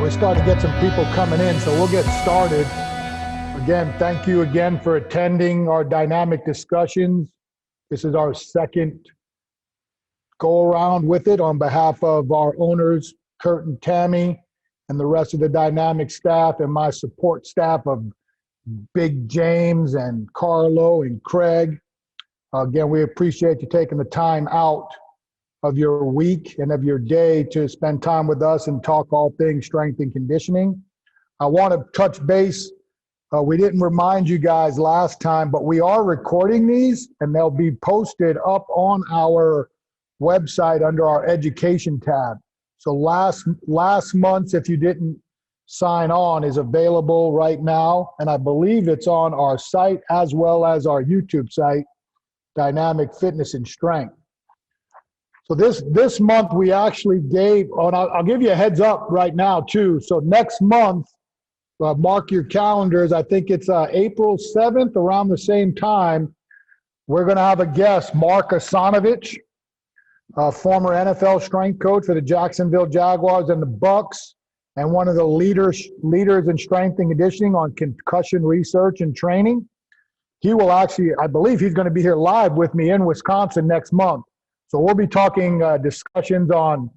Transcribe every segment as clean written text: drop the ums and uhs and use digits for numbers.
we're starting to get some people coming in, so we'll get started. Again, thank you again for attending our dynamic discussions. This is our second go around with it on behalf of our owners, Kurt and Tammy, and the rest of the dynamic staff and my support staff of Big James and Carlo and Craig. Again, we appreciate you taking the time out of your week and of your day to spend time with us and talk all things strength and conditioning. I want to touch base. We didn't remind you guys last time, but we are recording these and they'll be posted up on our website under our education tab. So last month's, if you didn't sign on, is available right now. And I believe it's on our site as well as our YouTube site, Dynamic Fitness and Strength. So this month we actually gave, and I'll give you a heads up right now too. So next month, mark your calendars. I think it's April 7th, around the same time. We're going to have a guest, Mark Asanovich, former NFL strength coach for the Jacksonville Jaguars and the Bucks, and one of the leaders in strength and conditioning on concussion research and training. He will actually, I believe he's going to be here live with me in Wisconsin next month. So we'll be talking discussions on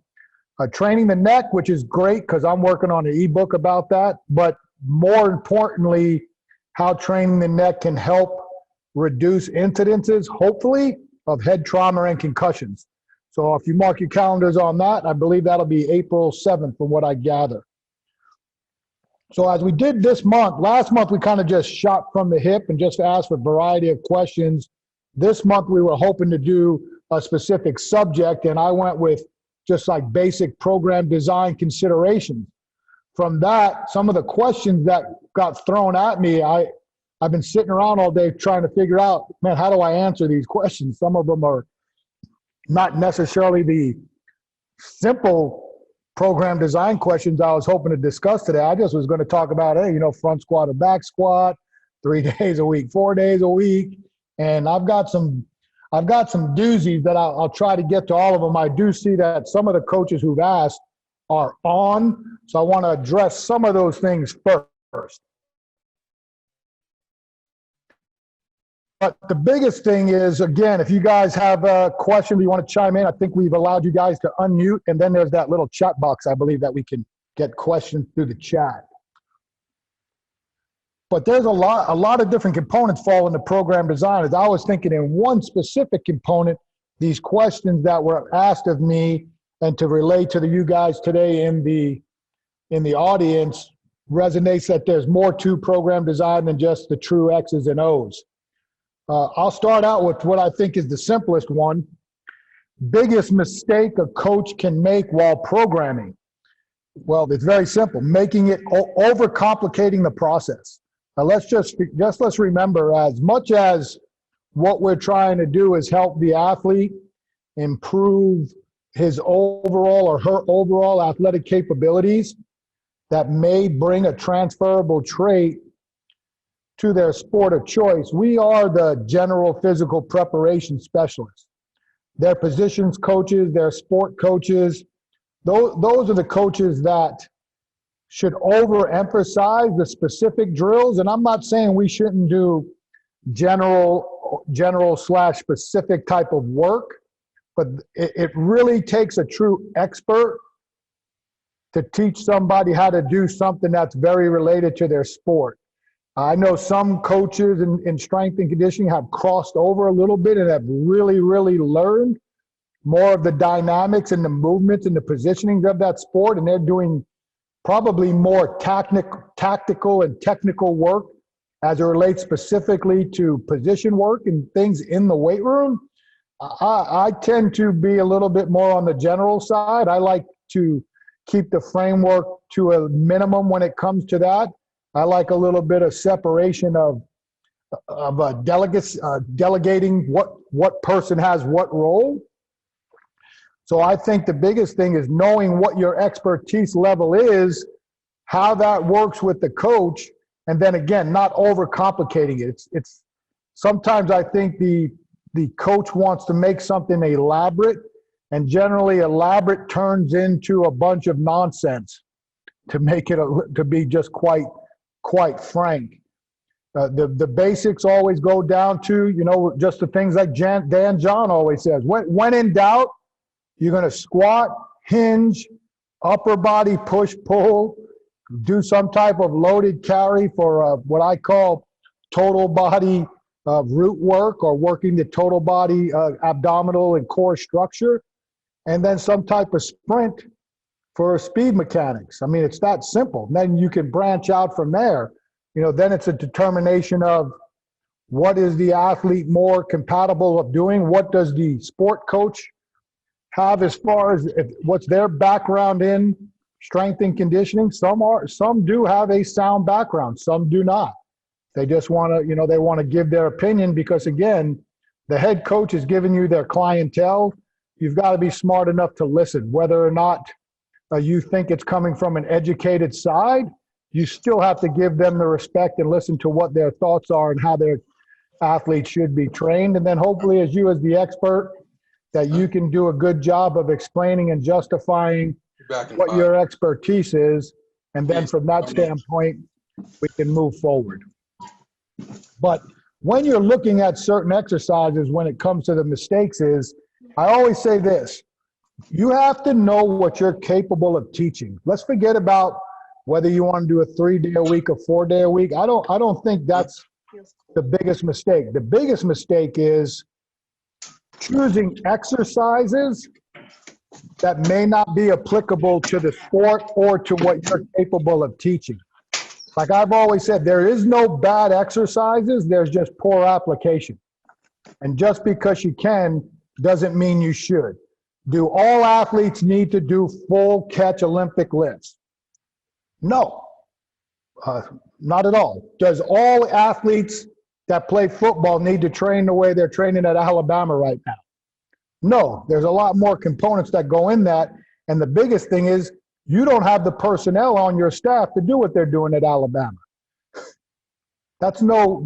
training the neck, which is great because I'm working on an ebook about that. But more importantly, how training the neck can help reduce incidences, hopefully, of head trauma and concussions. So if you mark your calendars on that, I believe that'll be April 7th from what I gather. So as we did this month, last month we kind of just shot from the hip and just asked a variety of questions. This month we were hoping to do a specific subject, and I went with just like basic program design considerations. From that, some of the questions that got thrown at me, I've been sitting around all day trying to figure out, man, how do I answer these questions? Some of them are not necessarily the simple program design questions I was hoping to discuss today. I just was going to talk about, hey, front squat or back squat, 3 days a week, 4 days a week. And I've got some doozies that I'll try to get to all of them. I do see that some of the coaches who've asked are on, so I want to address some of those things first. But the biggest thing is, again, if you guys have a question, you want to chime in, I think we've allowed you guys to unmute, and then there's that little chat box, I believe, that we can get questions through the chat. But there's a lot of different components fall into program design. As I was thinking in one specific component, these questions that were asked of me and to relate to you guys today in the audience resonates that there's more to program design than just the true X's and O's. I'll start out with what I think is the simplest one. Biggest mistake a coach can make while programming. Well, it's very simple, making it overcomplicating the process. Let's remember, as much as what we're trying to do is help the athlete improve his overall or her overall athletic capabilities that may bring a transferable trait to their sport of choice, we are the general physical preparation specialists. Their positions coaches, their sport coaches, those are the coaches that should overemphasize the specific drills. And I'm not saying we shouldn't do general/specific type of work, but it really takes a true expert to teach somebody how to do something that's very related to their sport. I know some coaches in strength and conditioning have crossed over a little bit and have really, really learned more of the dynamics and the movements and the positioning of that sport, and they're doing probably more tactical and technical work as it relates specifically to position work and things in the weight room. I tend to be a little bit more on the general side. I like to keep the framework to a minimum when it comes to that. I like a little bit of separation of delegating what person has what role. So I think the biggest thing is knowing what your expertise level is, how that works with the coach, and then again, not overcomplicating it. It's sometimes I think the coach wants to make something elaborate, and generally elaborate turns into a bunch of nonsense. to make it to be just quite frank. The basics always go down to, you know, just the things like Dan John always says. When in doubt, you're going to squat, hinge, upper body push pull, do some type of loaded carry for what I call total body root work, or working the total body abdominal and core structure, and then some type of sprint for speed mechanics. I mean, it's that simple. Then you can branch out from there. You know, then it's a determination of what is the athlete more compatible of doing, what does the sport coach have as far as what's their background in strength and conditioning. Some do have a sound background, some do not. They just want to, you know, they want to give their opinion because, again, the head coach is giving you their clientele. You've got to be smart enough to listen. Whether or not you think it's coming from an educated side, you still have to give them the respect and listen to what their thoughts are and how their athletes should be trained. And then hopefully, as you as the expert, that you can do a good job of explaining and justifying what your expertise is. And then from that standpoint, we can move forward. But when you're looking at certain exercises, when it comes to the mistakes, I always say this: you have to know what you're capable of teaching. Let's forget about whether you want to do a 3-day a week or 4-day a week. I don't think that's the biggest mistake. The biggest mistake is choosing exercises that may not be applicable to the sport or to what you're capable of teaching. Like I've always said, there is no bad exercises, there's just poor application. And just because you can doesn't mean you should. Do all athletes need to do full catch Olympic lifts? No, not at all. Does all athletes that play football need to train the way they're training at Alabama right now? No, there's a lot more components that go in that. And the biggest thing is, you don't have the personnel on your staff to do what they're doing at Alabama. That's no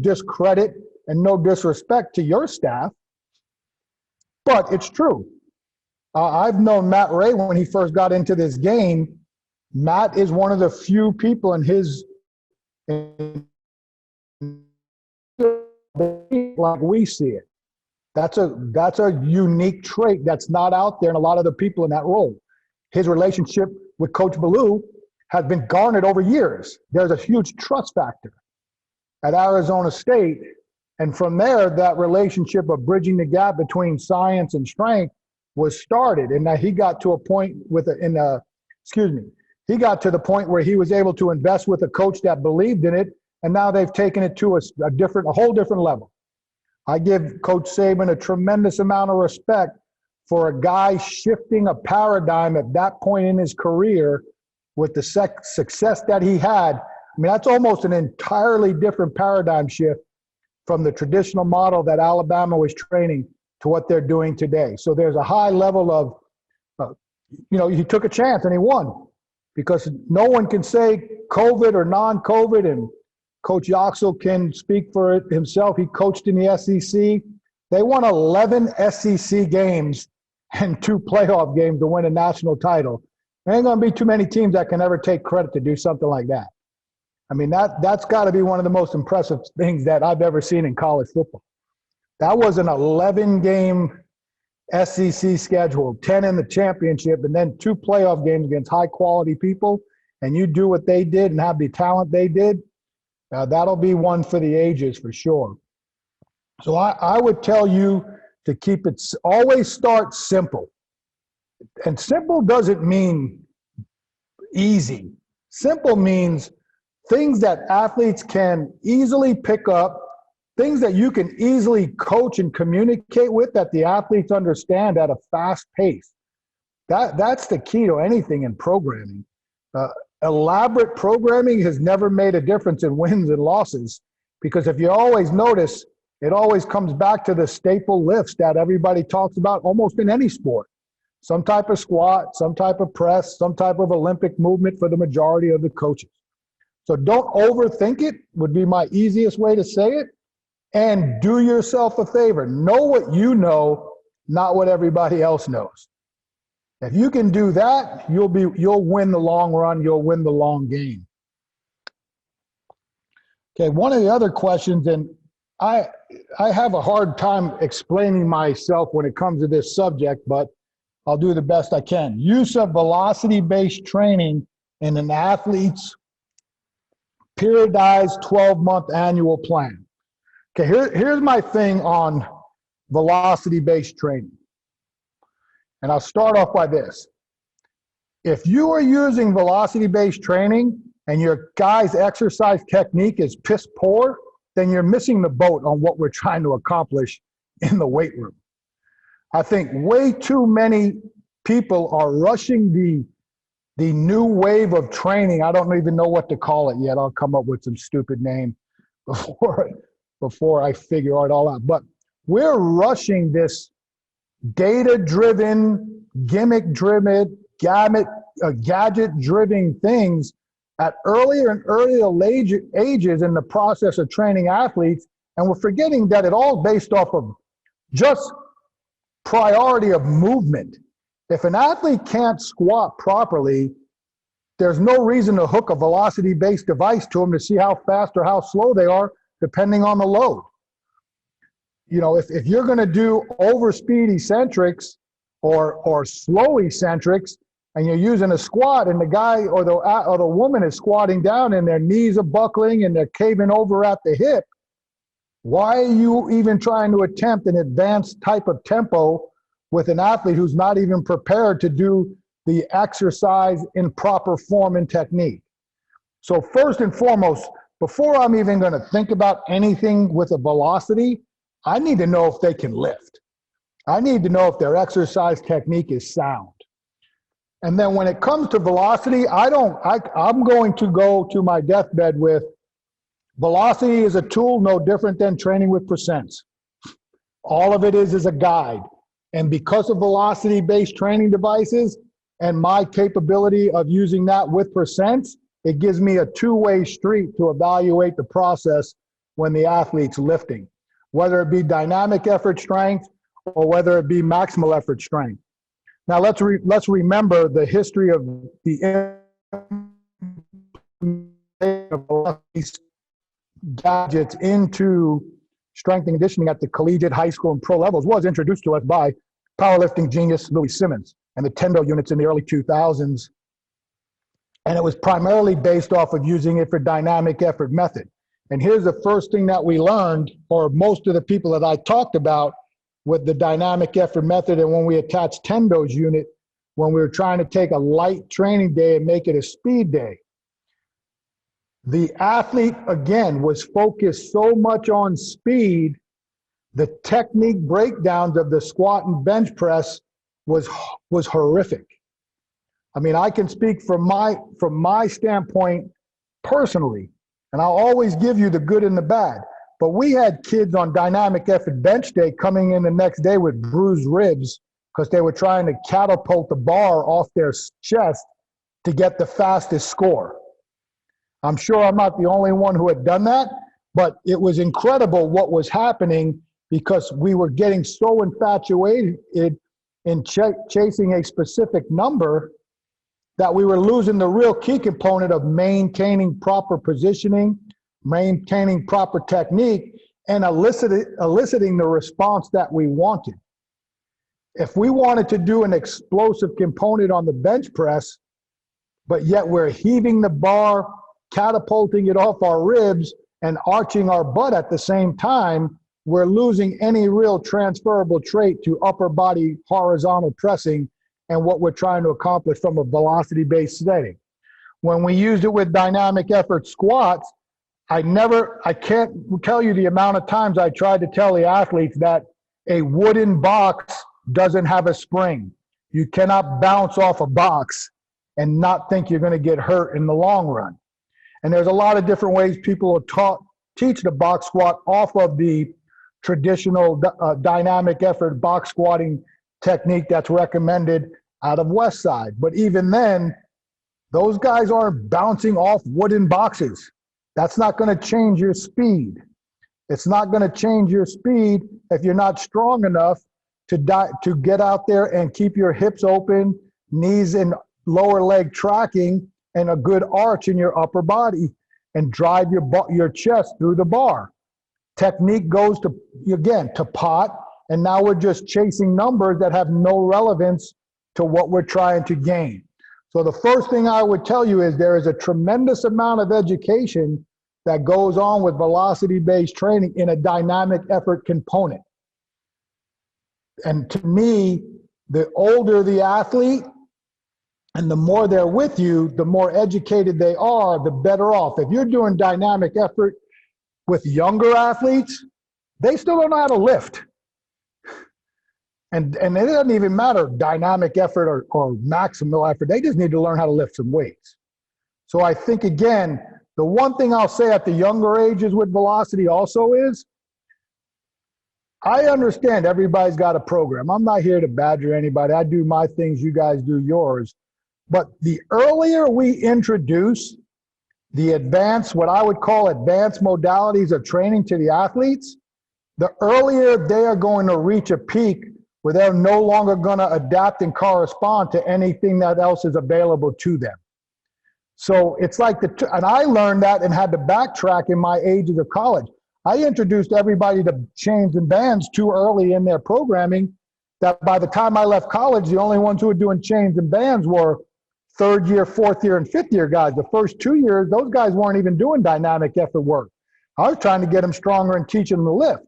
discredit and no disrespect to your staff, but it's true. I've known Matt Ray when he first got into this game. Matt is one of the few people in his like we see it. That's a unique trait that's not out there in a lot of the people in that role. His relationship with Coach Ballou has been garnered over years. There's a huge trust factor at Arizona State. And from there, that relationship of bridging the gap between science and strength was started. And that he got to a point he got to the point where he was able to invest with a coach that believed in it. And now they've taken it to a whole different level. I give Coach Saban a tremendous amount of respect for a guy shifting a paradigm at that point in his career with the success that he had. I mean, that's almost an entirely different paradigm shift from the traditional model that Alabama was training to what they're doing today. So there's a high level of, he took a chance and he won, because no one can say COVID or non-COVID, and Coach Yoxel can speak for it himself. He coached in the SEC. They won 11 SEC games and 2 playoff games to win a national title. There ain't going to be too many teams that can ever take credit to do something like that. I mean, that's got to be one of the most impressive things that I've ever seen in college football. That was an 11-game SEC schedule, 10 in the championship, and then 2 playoff games against high-quality people, and you do what they did and have the talent they did, that'll be one for the ages for sure. So I would tell you to keep it, always start simple. And simple doesn't mean easy. Simple means things that athletes can easily pick up, things that you can easily coach and communicate with, that the athletes understand at a fast pace. That's the key to anything in programming. Elaborate programming has never made a difference in wins and losses, because if you always notice, it always comes back to the staple lifts that everybody talks about almost in any sport. Some type of squat, some type of press, some type of Olympic movement for the majority of the coaches. So don't overthink it, would be my easiest way to say it. And do yourself a favor. Know what you know, not what everybody else knows. If you can do that, you'll win the long run, you'll win the long game. Okay, one of the other questions, and I have a hard time explaining myself when it comes to this subject, but I'll do the best I can. Use of velocity-based training in an athlete's periodized 12-month annual plan. Okay, here's my thing on velocity-based training. And I'll start off by this. If you are using velocity-based training and your guy's exercise technique is piss poor, then you're missing the boat on what we're trying to accomplish in the weight room. I think way too many people are rushing the new wave of training. I don't even know what to call it yet. I'll come up with some stupid name before I figure it all out. But we're rushing this data-driven, gimmick-driven, gadget-driven things at earlier and earlier ages in the process of training athletes, and we're forgetting that it all based off of just priority of movement. If an athlete can't squat properly, there's no reason to hook a velocity-based device to them to see how fast or how slow they are, depending on the load. You know, if you're going to do overspeed eccentrics or slow eccentrics, and you're using a squat, and the guy or the woman is squatting down, and their knees are buckling and they're caving over at the hip, why are you even trying to attempt an advanced type of tempo with an athlete who's not even prepared to do the exercise in proper form and technique? So first and foremost, before I'm even going to think about anything with a velocity, I need to know if they can lift. I need to know if their exercise technique is sound. And then when it comes to velocity, I'm going to go to my deathbed with velocity is a tool no different than training with percents. All of it is a guide. And because of velocity-based training devices and my capability of using that with percents, it gives me a two-way street to evaluate the process when the athlete's lifting, whether it be dynamic effort strength or whether it be maximal effort strength. Now let's remember the history of the gadgets into strength and conditioning at the collegiate, high school, and pro levels was introduced to us by powerlifting genius Louis Simmons and the Tendo units in the early 2000s. And it was primarily based off of using it for dynamic effort method. And here's the first thing that we learned, or most of the people that I talked about with the dynamic effort method, and when we attached Tendo's unit, when we were trying to take a light training day and make it a speed day. The athlete, again, was focused so much on speed, the technique breakdowns of the squat and bench press was horrific. I mean, I can speak from my standpoint personally, and I'll always give you the good and the bad. But we had kids on dynamic effort bench day coming in the next day with bruised ribs because they were trying to catapult the bar off their chest to get the fastest score. I'm sure I'm not the only one who had done that, but it was incredible what was happening because we were getting so infatuated in chasing a specific number that we were losing the real key component of maintaining proper positioning, maintaining proper technique, and eliciting the response that we wanted. If we wanted to do an explosive component on the bench press, but yet we're heaving the bar, catapulting it off our ribs, and arching our butt at the same time, we're losing any real transferable trait to upper body horizontal pressing and what we're trying to accomplish from a velocity-based setting. When we used it with dynamic effort squats, I can't tell you the amount of times I tried to tell the athletes that a wooden box doesn't have a spring. You cannot bounce off a box and not think you're going to get hurt in the long run. And there's a lot of different ways people are teach the box squat off of the traditional dynamic effort box squatting technique that's recommended out of West Side. But even then, those guys aren't bouncing off wooden boxes. That's not going to change your speed. It's not going to change your speed if you're not strong enough to get out there and keep your hips open, knees and lower leg tracking, and a good arch in your upper body, and drive your chest through the bar. Technique goes to, again, to pot, and now we're just chasing numbers that have no relevance to what we're trying to gain. So the first thing I would tell you is there is a tremendous amount of education that goes on with velocity-based training in a dynamic effort component. And to me, the older the athlete and the more they're with you, the more educated they are, the better off. If you're doing dynamic effort with younger athletes, they still don't know how to lift. And it doesn't even matter dynamic effort or maximal effort. They just need to learn how to lift some weights. So I think, again, the one thing I'll say at the younger ages with velocity also is, I understand everybody's got a program. I'm not here to badger anybody. I do my things, you guys do yours. But the earlier we introduce the advanced, what I would call advanced modalities of training to the athletes, the earlier they are going to reach a peak where they're no longer going to adapt and correspond to anything that else is available to them. So it's like, and I learned that and had to backtrack in my ages of college. I introduced everybody to chains and bands too early in their programming that by the time I left college, the only ones who were doing chains and bands were third year, fourth year, and fifth year guys. The first 2 years, those guys weren't even doing dynamic effort work. I was trying to get them stronger and teach them to lift.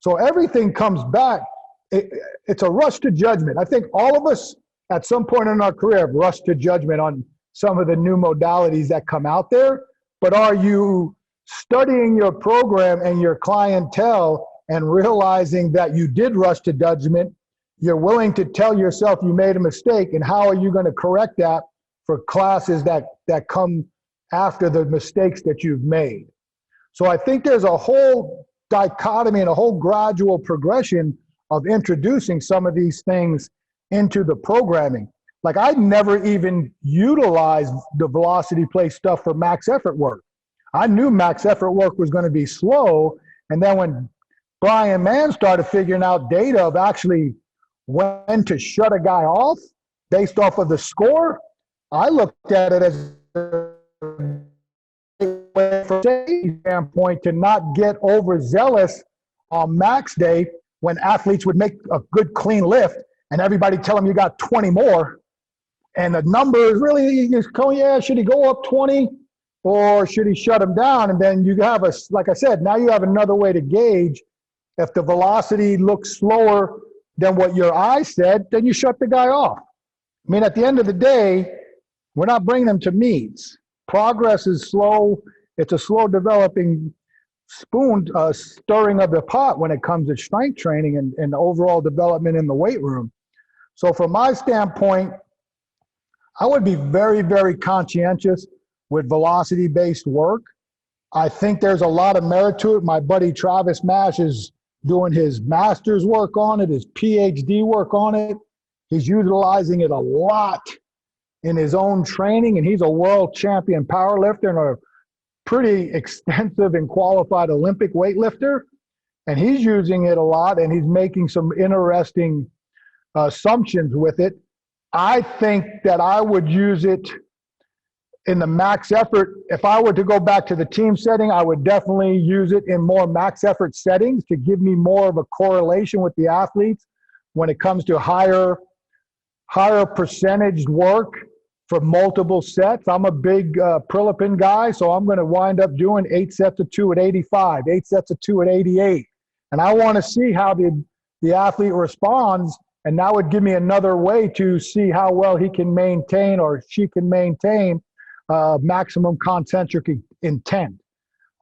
So everything comes back. It's a rush to judgment. I think all of us at some point in our career have rushed to judgment on some of the new modalities that come out there, but are you studying your program and your clientele and realizing that you did rush to judgment? You're willing to tell yourself you made a mistake, and how are you going to correct that for classes that come after the mistakes that you've made? So I think there's a whole dichotomy and a whole gradual progression of introducing some of these things into the programming. Like, I never even utilized the velocity play stuff for max effort work. I knew max effort work was going to be slow. And then when Brian Mann started figuring out data of actually when to shut a guy off based off of the score, I looked at it as a standpoint to not get overzealous on max day when athletes would make a good clean lift and everybody tell them you got 20 more. And the number is really just going, yeah, should he go up 20 or should he shut him down? And then you have like I said, now you have another way to gauge. If the velocity looks slower than what your eye said, then you shut the guy off. I mean, at the end of the day, we're not bringing them to meets. Progress is slow. It's a slow developing stirring of the pot when it comes to strength training and overall development in the weight room. So from my standpoint, I would be very, very conscientious with velocity-based work. I think there's a lot of merit to it. My buddy Travis Mash is doing his master's work on it, his PhD work on it. He's utilizing it a lot in his own training, and he's a world champion powerlifter and a pretty extensive and qualified Olympic weightlifter. And he's using it a lot, and he's making some interesting assumptions with it. I think that I would use it in the max effort. If I were to go back to the team setting, I would definitely use it in more max effort settings to give me more of a correlation with the athletes when it comes to higher percentage work for multiple sets. I'm a big Prilipin guy, so I'm going to wind up doing 8 sets of 2 at 85, 8 sets of 2 at 88. And I want to see how the athlete responds, and that would give me another way to see how well he can maintain or she can maintain maximum concentric intent.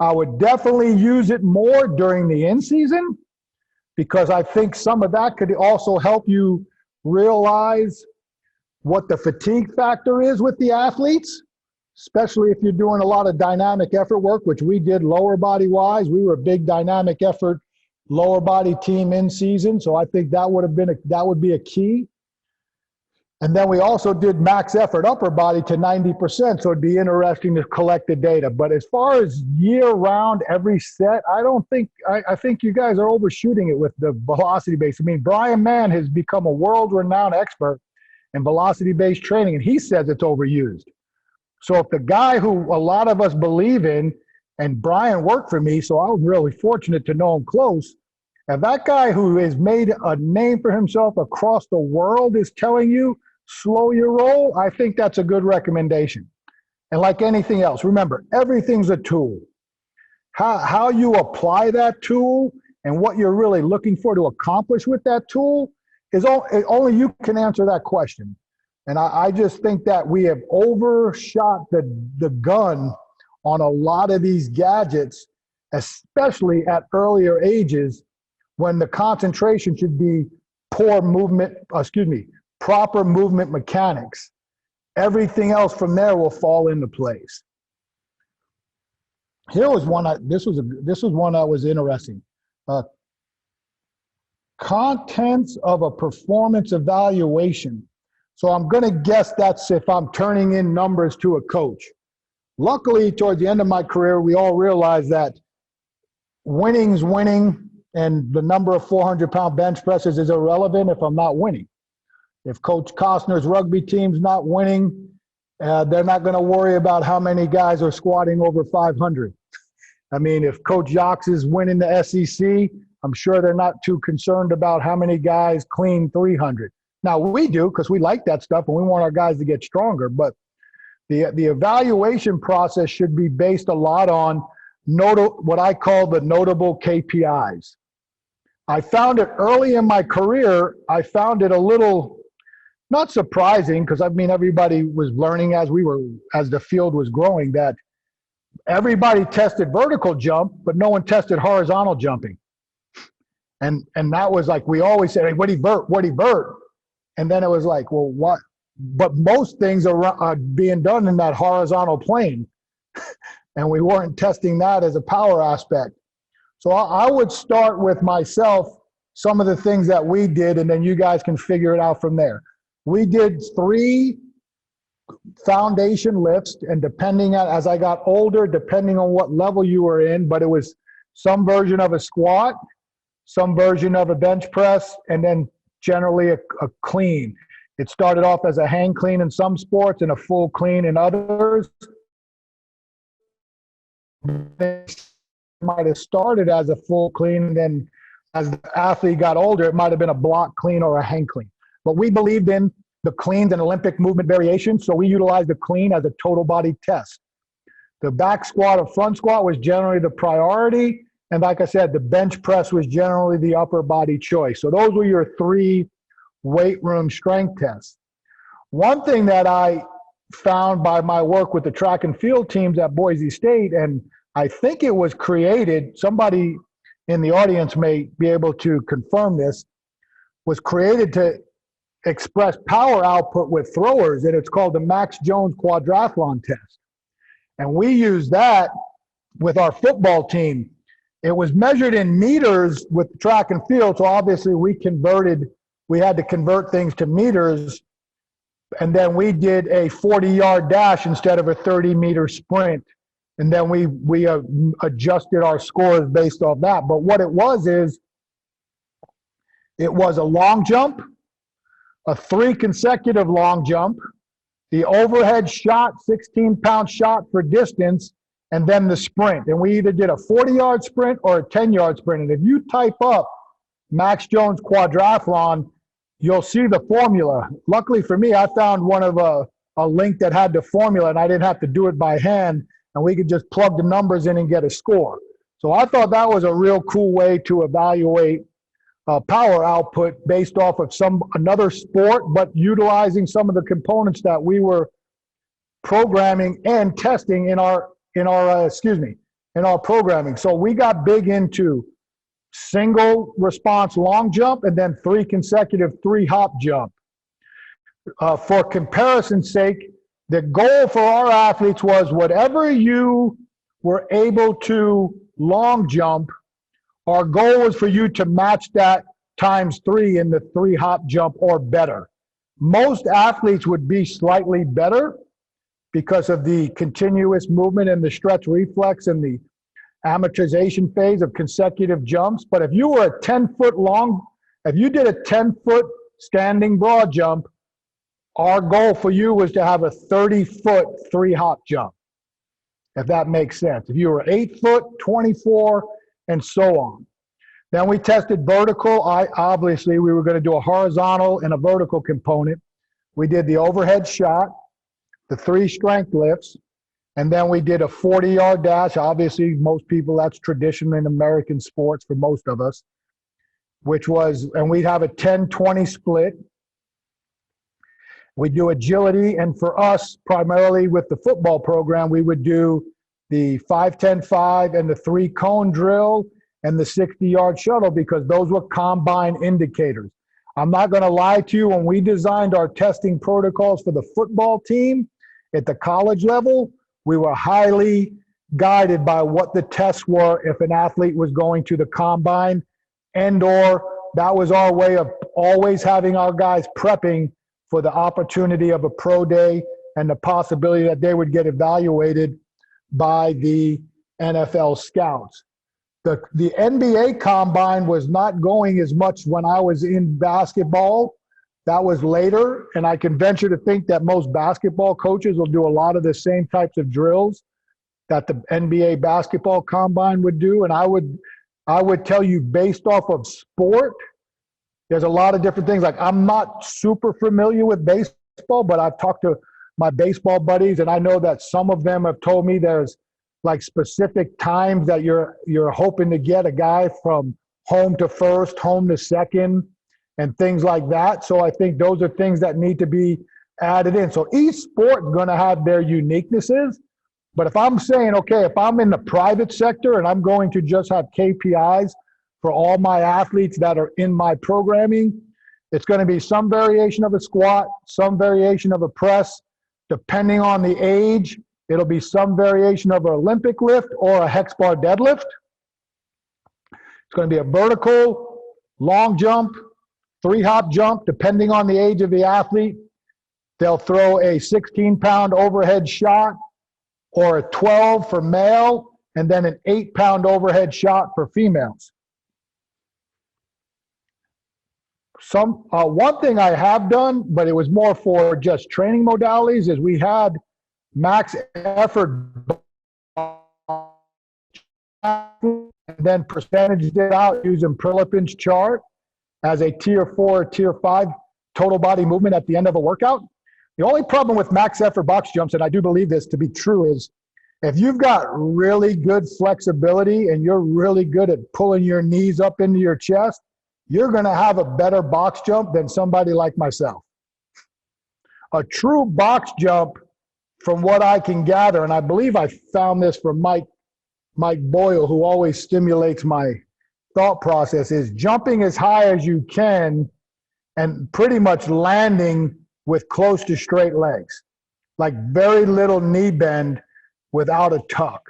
I would definitely use it more during the in-season because I think some of that could also help you realize what the fatigue factor is with the athletes, especially if you're doing a lot of dynamic effort work, which we did lower body wise. We were a big dynamic effort lower body team in season. So I think that would be a key. And then we also did max effort upper body to 90%. So it'd be interesting to collect the data. But as far as year round, every set, I think you guys are overshooting it with the velocity base. I mean, Brian Mann has become a world renowned expert, and velocity-based training, and he says it's overused. So if the guy who a lot of us believe in, and Brian worked for me, so I was really fortunate to know him close, if that guy who has made a name for himself across the world is telling you, slow your roll, I think that's a good recommendation. And like anything else, remember, everything's a tool. How you apply that tool and what you're really looking for to accomplish with that tool is only you can answer that question. And I just think that we have overshot the gun on a lot of these gadgets, especially at earlier ages when the concentration should be proper movement mechanics. Everything else from there will fall into place. Here was one, this was one that was interesting. Contents of a performance evaluation. So I'm gonna guess that's if I'm turning in numbers to a coach. Luckily, towards the end of my career, we all realized that winning's winning and the number of 400-pound bench presses is irrelevant if I'm not winning. If Coach Costner's rugby team's not winning, they're not gonna worry about how many guys are squatting over 500. I mean, if Coach Jocks is winning the SEC, I'm sure they're not too concerned about how many guys clean 300. Now we do, because we like that stuff and we want our guys to get stronger, but the evaluation process should be based a lot on what I call the notable KPIs. I found it early in my career, I found it a little, not surprising, because I mean, everybody was learning as the field was growing, that everybody tested vertical jump, but no one tested horizontal jumping. And that was like, we always said, hey, what'd he vert? And then it was like, well, what? But most things are being done in that horizontal plane. And we weren't testing that as a power aspect. So I would start with myself, some of the things that we did, and then you guys can figure it out from there. We did 3 foundation lifts, and depending on, as I got older, depending on what level you were in, but it was some version of a squat, some version of a bench press, and then generally a clean. It started off as a hang clean in some sports and a full clean in others. It might have started as a full clean, and then as the athlete got older, it might have been a block clean or a hang clean. But we believed in the cleans and Olympic movement variation, so we utilized the clean as a total body test. The back squat or front squat was generally the priority, and like I said, the bench press was generally the upper body choice. So those were your 3 weight room strength tests. One thing that I found by my work with the track and field teams at Boise State, and I think it was created, somebody in the audience may be able to confirm this, was created to express power output with throwers, and it's called the Max Jones Quadrathon test. And we use that with our football team. It was measured in meters with track and field, so obviously we had to convert things to meters, and then we did a 40-yard dash instead of a 30-meter sprint, and then we adjusted our scores based off that. But what it was is, it was a long jump, a 3 consecutive long jump, the overhead shot, 16-pound shot for distance, and then the sprint. And we either did a 40-yard sprint or a 10-yard sprint. And if you type up Max Jones Quadrathon, you'll see the formula. Luckily for me, I found one of a link that had the formula, and I didn't have to do it by hand, and we could just plug the numbers in and get a score. So I thought that was a real cool way to evaluate power output based off of another sport, but utilizing some of the components that we were programming and testing in our programming. So we got big into single response long jump and then 3 consecutive 3-hop jump. For comparison's sake, the goal for our athletes was whatever you were able to long jump, our goal was for you to match that times 3 in the 3-hop jump or better. Most athletes would be slightly better because of the continuous movement and the stretch reflex and the amortization phase of consecutive jumps. But if you were a 10-foot long, if you did a 10-foot standing broad jump, Our goal for you was to have a 30-foot 3-hop jump, if that makes sense. If you were 8 foot, 24, and so on. Then we tested vertical. Obviously, we were going to do a horizontal and a vertical component. We did the overhead shot, the 3 strength lifts, and then we did a 40-yard dash. Obviously, most people, that's traditional in American sports for most of us, and we'd have a 10-20 split. We do agility, and for us, primarily with the football program, we would do the 5-10-5 and the 3-cone drill and the 60-yard shuttle, because those were combine indicators. I'm not going to lie to you, when we designed our testing protocols for the football team at the college level, we were highly guided by what the tests were if an athlete was going to the combine, and/or that was our way of always having our guys prepping for the opportunity of a pro day and the possibility that they would get evaluated by the NFL scouts. The NBA combine was not going as much when I was in basketball. That was later, and I can venture to think that most basketball coaches will do a lot of the same types of drills that the NBA basketball combine would do. And I would tell you, based off of sport, there's a lot of different things. Like, I'm not super familiar with baseball, but I've talked to my baseball buddies, and I know that some of them have told me there's like specific times that you're hoping to get a guy from home to first, home to second, and things like that. So I think those are things that need to be added in. So each sport is going to have their uniquenesses. But if I'm saying, okay, if I'm in the private sector and I'm going to just have KPIs for all my athletes that are in my programming, it's going to be some variation of a squat, some variation of a press. Depending on the age, it'll be some variation of an Olympic lift or a hex bar deadlift. It's going to be a vertical, long jump, 3-hop jump, depending on the age of the athlete. They'll throw a 16-pound overhead shot or a 12 for male, and then an 8-pound overhead shot for females. One thing I have done, but it was more for just training modalities, is we had max effort and then percentaged it out using Prilipin's chart as a tier 4 or tier 5 total body movement at the end of a workout. The only problem with max effort box jumps, and I do believe this to be true, is if you've got really good flexibility and you're really good at pulling your knees up into your chest, you're going to have a better box jump than somebody like myself. A true box jump, from what I can gather, and I believe I found this from Mike Boyle, who always stimulates my thought process, is jumping as high as you can and pretty much landing with close to straight legs, like very little knee bend without a tuck.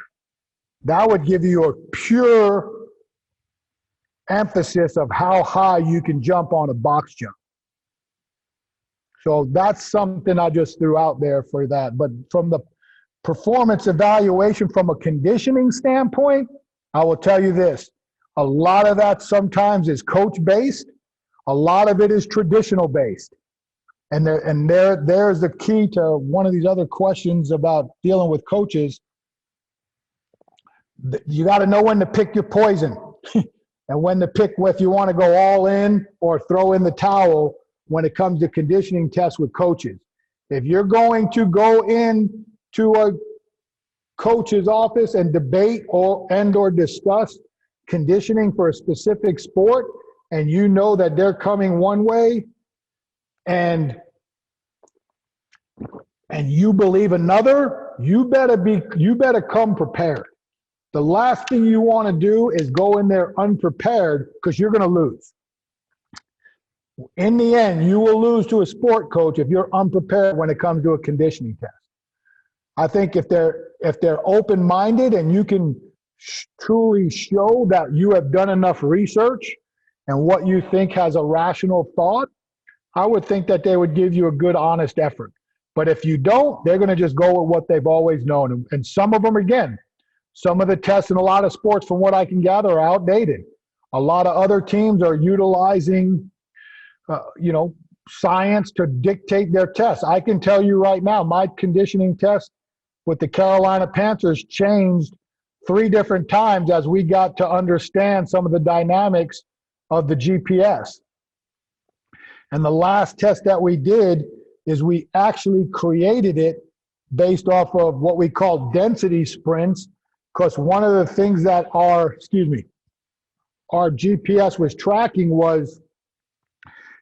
That would give you a pure emphasis of how high you can jump on a box jump. So that's something I just threw out there for that. But from the performance evaluation from a conditioning standpoint, I will tell you this. A lot of that sometimes is coach-based. A lot of it is traditional-based. And there's the key to one of these other questions about dealing with coaches. You got to know when to pick your poison and when to pick if you want to go all in or throw in the towel when it comes to conditioning tests with coaches. If you're going to go in to a coach's office and debate or discuss conditioning for a specific sport, and you know that they're coming one way and you believe another, you better come prepared. The last thing you want to do is go in there unprepared, because you're going to lose. In the end, you will lose to a sport coach if you're unprepared when it comes to a conditioning test. I think if they're open-minded and you can truly show that you have done enough research and what you think has a rational thought, I would think that they would give you a good, honest effort. But if you don't, they're going to just go with what they've always known. And some of them, again, some of the tests in a lot of sports, from what I can gather, are outdated. A lot of other teams are utilizing science to dictate their tests. I can tell you right now, my conditioning test with the Carolina Panthers changed 3 different times as we got to understand some of the dynamics of the GPS. And the last test that we did is we actually created it based off of what we call density sprints, because one of the things that our GPS was tracking was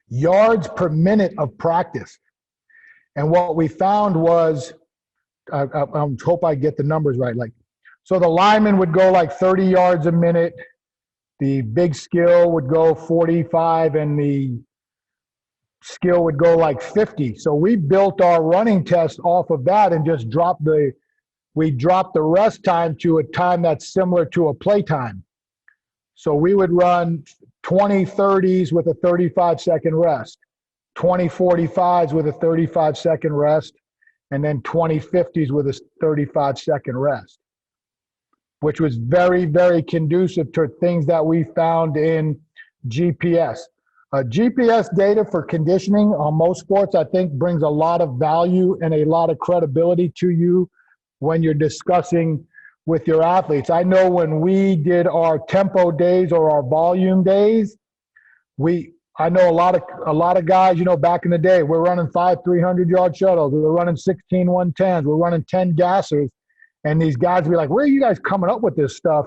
yards per minute of practice. And what we found was, I hope I get the numbers right. So the lineman would go like 30 yards a minute, the big skill would go 45, and the skill would go like 50. So we built our running test off of that and just dropped the rest time to a time that's similar to a play time. So we would run 20 30s with a 35-second rest, 20 45s with a 35-second rest, and then 20 50s with a 35-second rest, which was very, very conducive to things that we found in GPS. GPS data for conditioning on most sports, I think, brings a lot of value and a lot of credibility to you when you're discussing with your athletes. I know when we did our tempo days or our volume days, I know a lot of guys, back in the day, we're running 5 300-yard shuttles, we're running 16 110s, we're running 10 gassers, and these guys would be like, where are you guys coming up with this stuff?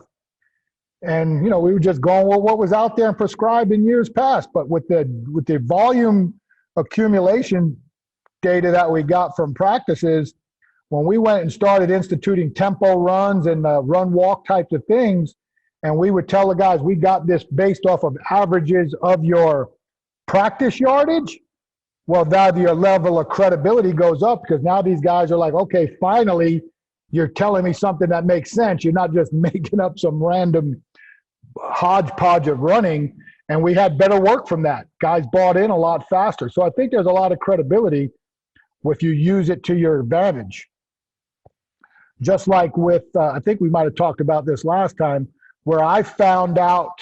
And we were just going with what was out there and prescribed in years past. But with the volume accumulation data that we got from practices, when we went and started instituting tempo runs and run walk types of things, and we would tell the guys, we got this based off of averages of your practice yardage, well, now your level of credibility goes up, because now these guys are like, okay, finally, you're telling me something that makes sense. You're not just making up some random hodgepodge of running. And we had better work from that. Guys bought in a lot faster. So I think there's a lot of credibility if you use it to your advantage. Just like with, I think we might have talked about this last time, where I found out,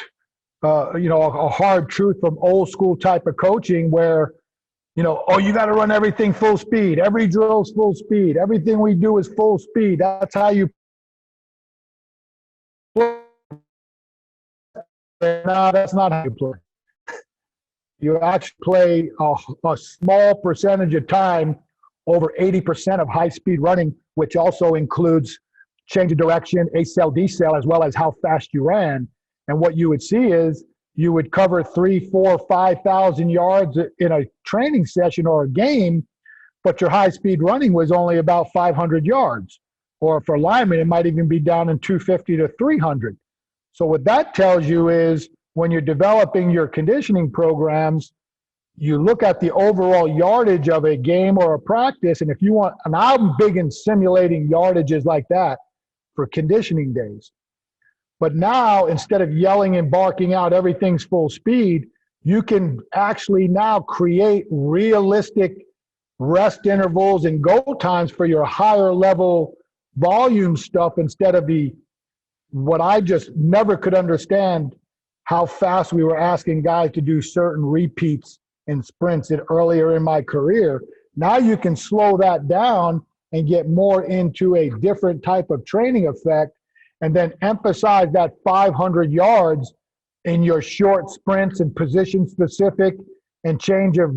a hard truth from old school type of coaching where, you got to run everything full speed. Every drill is full speed. Everything we do is full speed. That's how you play. No, that's not how you play. You actually play a small percentage of time over 80% of high-speed running, which also includes change of direction, accel, decel, as well as how fast you ran. And what you would see is you would cover 3,000, 4,000, 5,000 yards in a training session or a game, but your high-speed running was only about 500 yards. Or for linemen, it might even be down in 250 to 300. So what that tells you is when you're developing your conditioning programs, you look at the overall yardage of a game or a practice, and if you want, and I'm big in simulating yardages like that for conditioning days. But now, instead of yelling and barking out everything's full speed, you can actually now create realistic rest intervals and go times for your higher level volume stuff instead of what I just never could understand, how fast we were asking guys to do certain repeats and sprints earlier in my career. Now you can slow that down and get more into a different type of training effect, and then emphasize that 500 yards in your short sprints and position specific and change of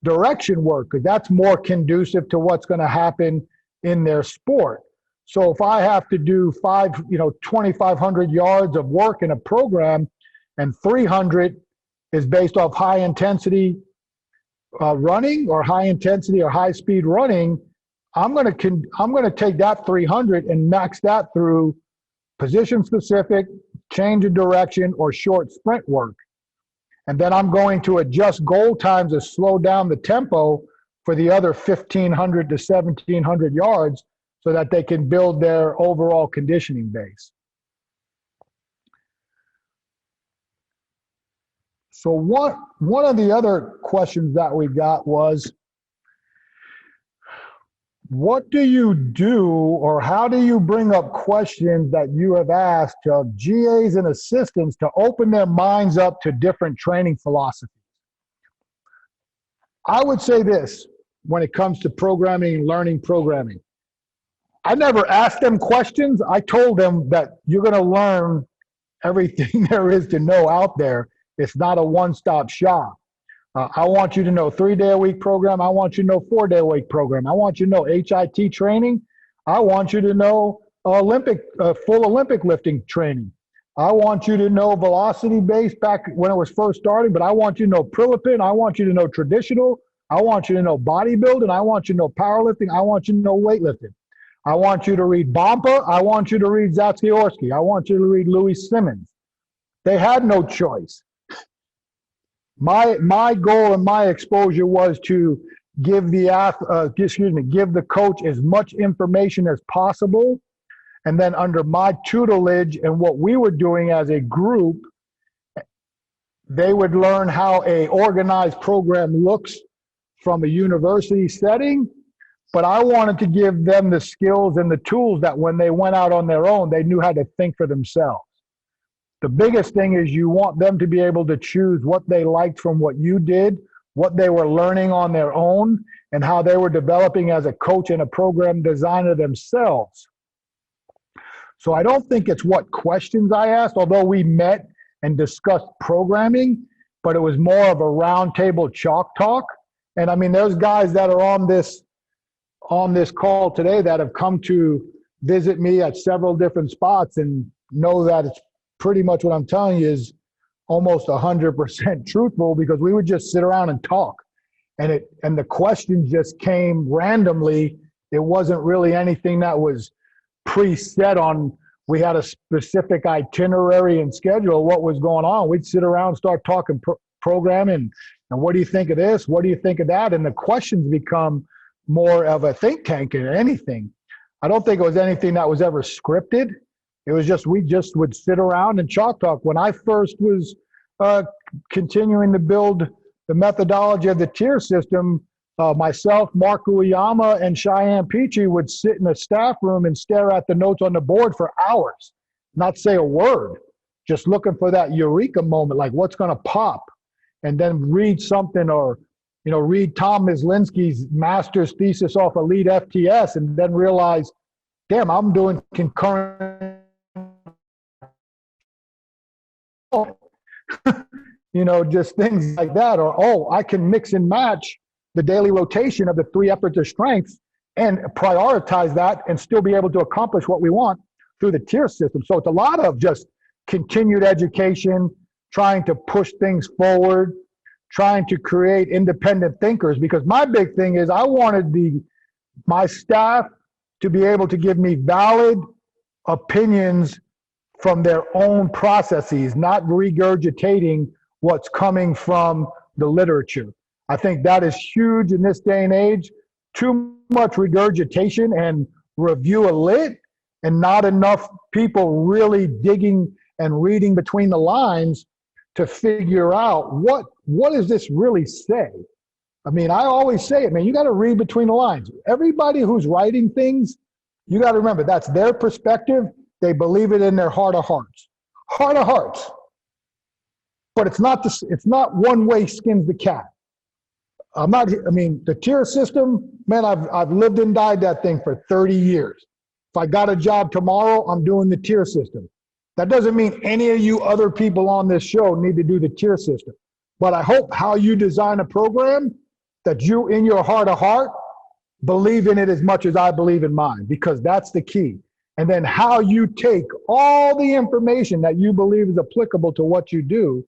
direction work, because that's more conducive to what's going to happen in their sport. So if I have to do 2,500 yards of work in a program, and 300 is based off high intensity running or high intensity or high speed running, I'm going to take that 300 and max that through position specific, change of direction, or short sprint work. And then I'm going to adjust goal times to slow down the tempo for the other 1,500 to 1,700 yards so that they can build their overall conditioning base. So one of the other questions that we got was, what do you do, or how do you bring up questions that you have asked of GAs and assistants to open their minds up to different training philosophies? I would say this when it comes to programming and learning programming. I never asked them questions. I told them that you're going to learn everything there is to know out there. It's not a one-stop shop. I want you to know 3-day-a-week program. I want you to know 4-day-a-week program. I want you to know HIT training. I want you to know full Olympic lifting training. I want you to know velocity-based back when it was first starting, but I want you to know Prilipin. I want you to know traditional. I want you to know bodybuilding. I want you to know powerlifting. I want you to know weightlifting. I want you to read Bompa. I want you to read Zatsiorsky. I want you to read Louis Simmons. They had no choice. My goal and my exposure was to give the coach as much information as possible, and then under my tutelage and what we were doing as a group, they would learn how a organized program looks from a university setting. But I wanted to give them the skills and the tools that when they went out on their own, they knew how to think for themselves. The biggest thing is you want them to be able to choose what they liked from what you did, what they were learning on their own, and how they were developing as a coach and a program designer themselves. So I don't think it's what questions I asked, although we met and discussed programming, but it was more of a roundtable chalk talk. And I mean, there's guys that are on this call today that have come to visit me at several different spots and know that it's pretty much what I'm telling you is almost 100% truthful, because we would just sit around and talk, and the questions just came randomly. It wasn't really anything that was preset on. We had a specific itinerary and schedule what was going on. We'd sit around, start talking programming, and what do you think of this? What do you think of that? And the questions become more of a think tank than anything. I don't think it was anything that was ever scripted. It was just, we just would sit around and chalk talk. When I first was continuing to build the methodology of the tier system, myself, Mark Uyama, and Cheyenne Peachy would sit in a staff room and stare at the notes on the board for hours, not say a word, just looking for that eureka moment, like what's going to pop, and then read something, or read Tom Mislinski's master's thesis off Elite FTS, and then realize, damn, I'm doing concurrent. Just things like that. Or, I can mix and match the daily rotation of the 3 efforts of strength and prioritize that and still be able to accomplish what we want through the tier system. So it's a lot of just continued education, trying to push things forward, trying to create independent thinkers, because my big thing is I wanted my staff to be able to give me valid opinions from their own processes, not regurgitating what's coming from the literature. I think that is huge in this day and age. Too much regurgitation and review a lit, and not enough people really digging and reading between the lines to figure out what does this really say. I mean, I always say it, man, you got to read between the lines. Everybody who's writing things, you got to remember, that's their perspective. They believe it in their heart of hearts. Heart of hearts. But it's not one way skins the cat. The tier system, man, I've lived and died that thing for 30 years. If I got a job tomorrow, I'm doing the tier system. That doesn't mean any of you other people on this show need to do the tier system. But I hope how you design a program, that you, in your heart of heart, believe in it as much as I believe in mine, because that's the key. And then how you take all the information that you believe is applicable to what you do,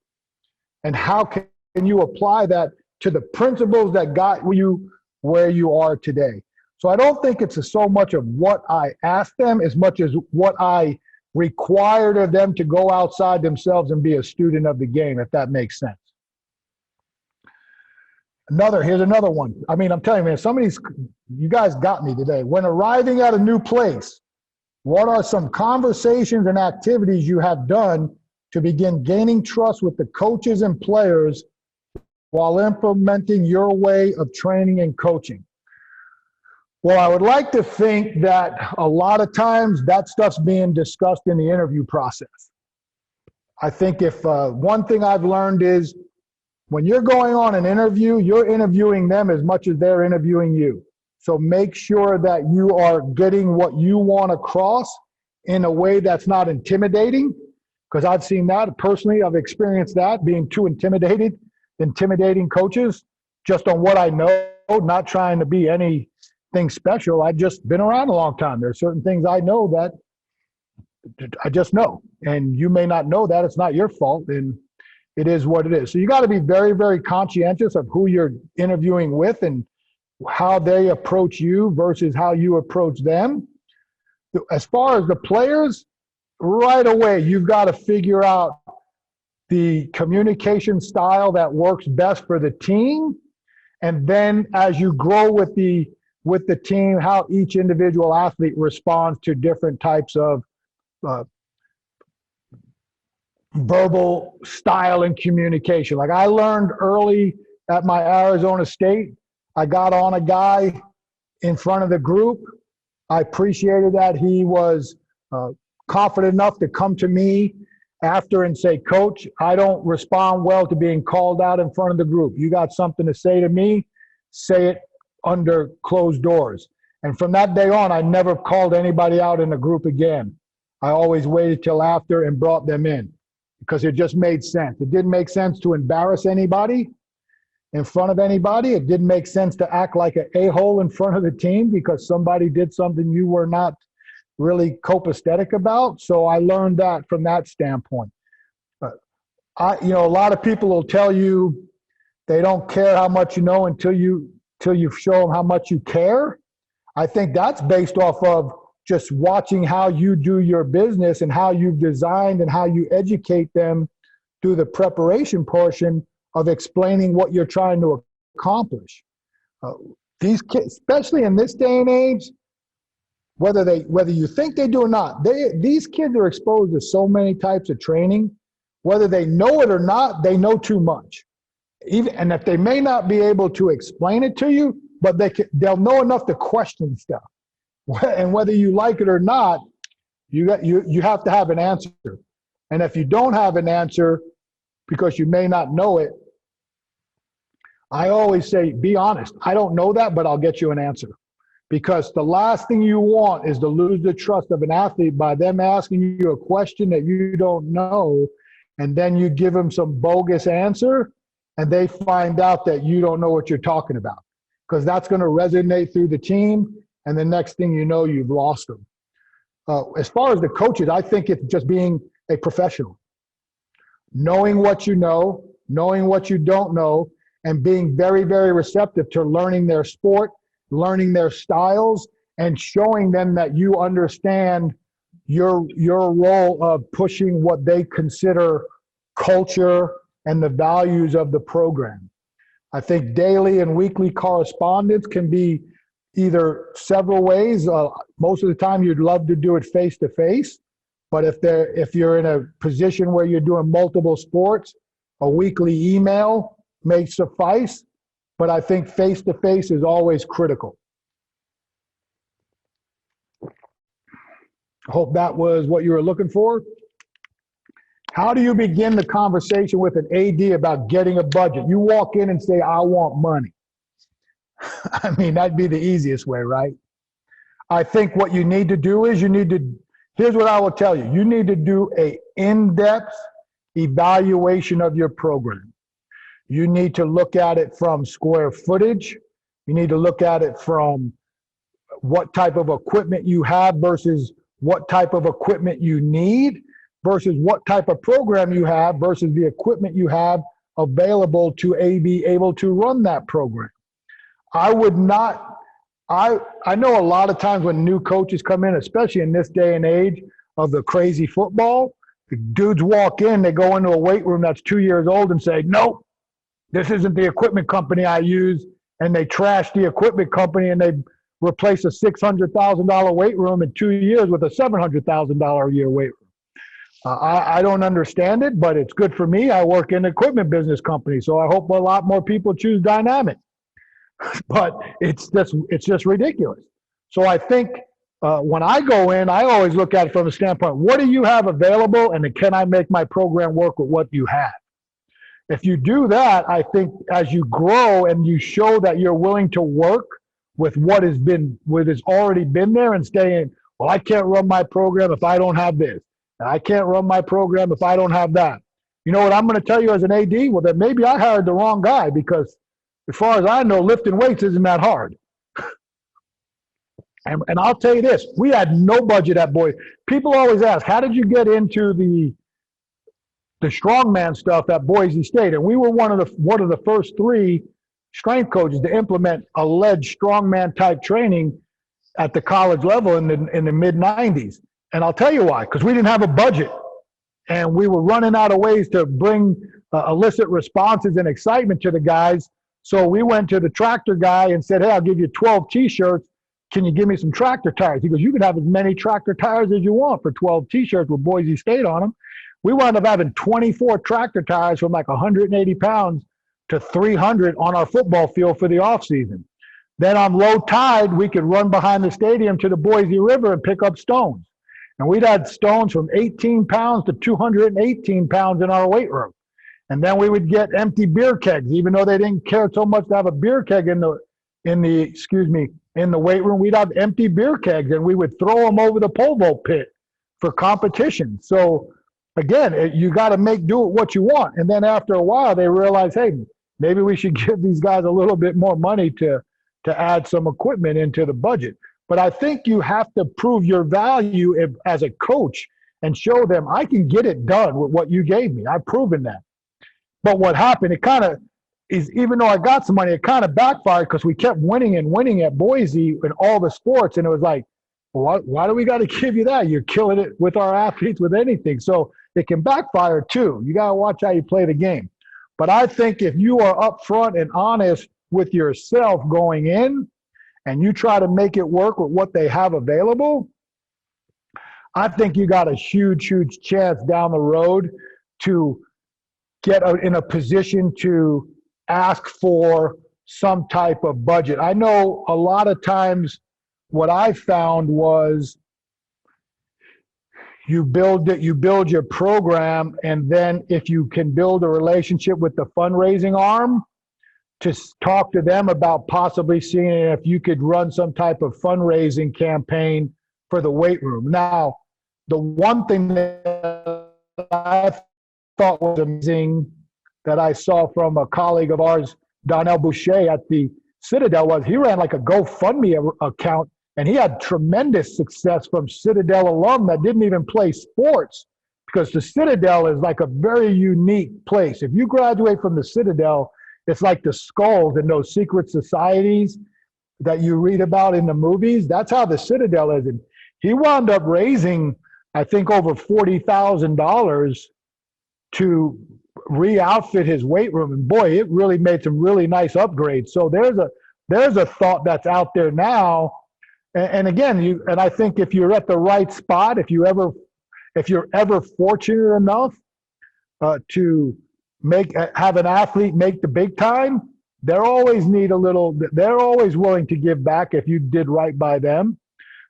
and how can you apply that to the principles that got you where you are today. So I don't think it's so much of what I asked them as much as what I required of them to go outside themselves and be a student of the game, if that makes sense. Here's another one. I mean, I'm telling you, man, some of these, you guys got me today. When arriving at a new place, what are some conversations and activities you have done to begin gaining trust with the coaches and players while implementing your way of training and coaching? Well, I would like to think that a lot of times that stuff's being discussed in the interview process. I think if one thing I've learned is When you're going on an interview, you're interviewing them as much as they're interviewing you. So make sure that you are getting what you want across in a way that's not intimidating, because I've seen that personally. I've experienced that, being too intimidating coaches just on what I know, not trying to be anything special. I've just been around a long time. There's certain things I know that I just know, and you may not know that. It's not your fault, and it is what it is. So you got to be very, very conscientious of who you're interviewing with and how they approach you versus how you approach them. As far as the players, right away, you've got to figure out the communication style that works best for the team. And then as you grow with the team, how each individual athlete responds to different types of verbal style and communication. Like I learned early at my Arizona State, I got on a guy in front of the group. I appreciated that he was confident enough to come to me after and say, Coach, I don't respond well to being called out in front of the group. You got something to say to me, say it under closed doors. And from that day on, I never called anybody out in the group again. I always waited till after and brought them in because it just made sense. It didn't make sense to embarrass anybody in front of anybody. It didn't make sense to act like an a-hole in front of the team because somebody did something you were not really copacetic about. So I learned that from that standpoint. A lot of people will tell you they don't care how much you know until you show them how much you care. I think that's based off of just watching how you do your business and how you've designed and how you educate them through the preparation portion of explaining what you're trying to accomplish. These kids, especially in this day and age, whether you think they do or not, these kids are exposed to so many types of training. Whether they know it or not, they know too much. And if they may not be able to explain it to you, but they'll know enough to question stuff. And whether you like it or not, you have to have an answer. And if you don't have an answer because you may not know it, I always say, be honest. I don't know that, but I'll get you an answer. Because the last thing you want is to lose the trust of an athlete by them asking you a question that you don't know, and then you give them some bogus answer, and they find out that you don't know what you're talking about. Because that's going to resonate through the team, and the next thing you know, you've lost them. As far as the coaches, I think it's just being a professional. Knowing what you know, knowing what you don't know, and being very, very receptive to learning their sport, learning their styles, and showing them that you understand your role of pushing what they consider culture and the values of the program. I think daily and weekly correspondence can be either several ways. Most of the time you'd love to do it face-to-face, but if you're in a position where you're doing multiple sports, a weekly email may suffice, but I think face-to-face is always critical. I hope that was what you were looking for. How do you begin the conversation with an AD about getting a budget? You walk in and say, I want money. I mean, that'd be the easiest way, right? I think what you need to do is here's what I will tell you. You need to do an in-depth evaluation of your program. You need to look at it from square footage. You need to look at it from what type of equipment you have versus what type of equipment you need versus what type of program you have versus the equipment you have available to be able to run that program. I know a lot of times when new coaches come in, especially in this day and age of the crazy football, the dudes walk in, they go into a weight room that's 2 years old and say, nope, this isn't the equipment company I use, and they trash the equipment company and they replace a $600,000 weight room in 2 years with a $700,000 a year weight room. I don't understand it, but it's good for me. I work in an equipment business company, so I hope a lot more people choose dynamic. But it's just ridiculous. So I think when I go in, I always look at it from the standpoint, what do you have available, and can I make my program work with what you have? If you do that, I think as you grow and you show that you're willing to work with what has already been there and saying, well, I can't run my program if I don't have this. And I can't run my program if I don't have that. You know what I'm going to tell you as an AD? Well, then maybe I hired the wrong guy, because as far as I know, lifting weights isn't that hard. And I'll tell you this, we had no budget at Boise. People always ask, how did you get into the strongman stuff at Boise State? And we were one of the first 3 strength coaches to implement alleged strongman type training at the college level in the mid 90s. And I'll tell you why, because we didn't have a budget and we were running out of ways to bring elicit responses and excitement to the guys. So we went to the tractor guy and said, hey, I'll give you 12 t-shirts. Can you give me some tractor tires? He goes, you can have as many tractor tires as you want for 12 t-shirts with Boise State on them. We wound up having 24 tractor tires from like 180 pounds to 300 on our football field for the off season. Then on low tide, we could run behind the stadium to the Boise River and pick up stones. And we'd had stones from 18 pounds to 218 pounds in our weight room. And then we would get empty beer kegs, even though they didn't care so much to have a beer keg in the weight room. We'd have empty beer kegs and we would throw them over the pole vault pit for competition. So again, you got to do what you want. And then after a while, they realize, hey, maybe we should give these guys a little bit more money to add some equipment into the budget. But I think you have to prove your value as a coach and show them I can get it done with what you gave me. I've proven that. But what happened, it kind of is, even though I got some money, it kind of backfired because we kept winning and winning at Boise in all the sports. And it was like, well, why do we got to give you that? You're killing it with our athletes with anything. So it can backfire too. You got to watch how you play the game. But I think if you are upfront and honest with yourself going in and you try to make it work with what they have available, I think you got a huge, huge chance down the road to get in a position to ask for some type of budget. I know a lot of times what I found was you build your program, and then if you can build a relationship with the fundraising arm, to talk to them about possibly seeing if you could run some type of fundraising campaign for the weight room. Now, the one thing that I thought was amazing that I saw from a colleague of ours, Donnell Boucher at the Citadel, was he ran like a GoFundMe account, and he had tremendous success from Citadel alum that didn't even play sports, because the Citadel is like a very unique place. If you graduate from the Citadel, it's like the skulls in those secret societies that you read about in the movies. That's how the Citadel is. And he wound up raising, I think, over $40,000 to re-outfit his weight room. And boy, it really made some really nice upgrades. So there's a thought that's out there now. And again, I think if you're at the right spot, if you're ever fortunate enough to have an athlete make the big time, they're always willing to give back if you did right by them.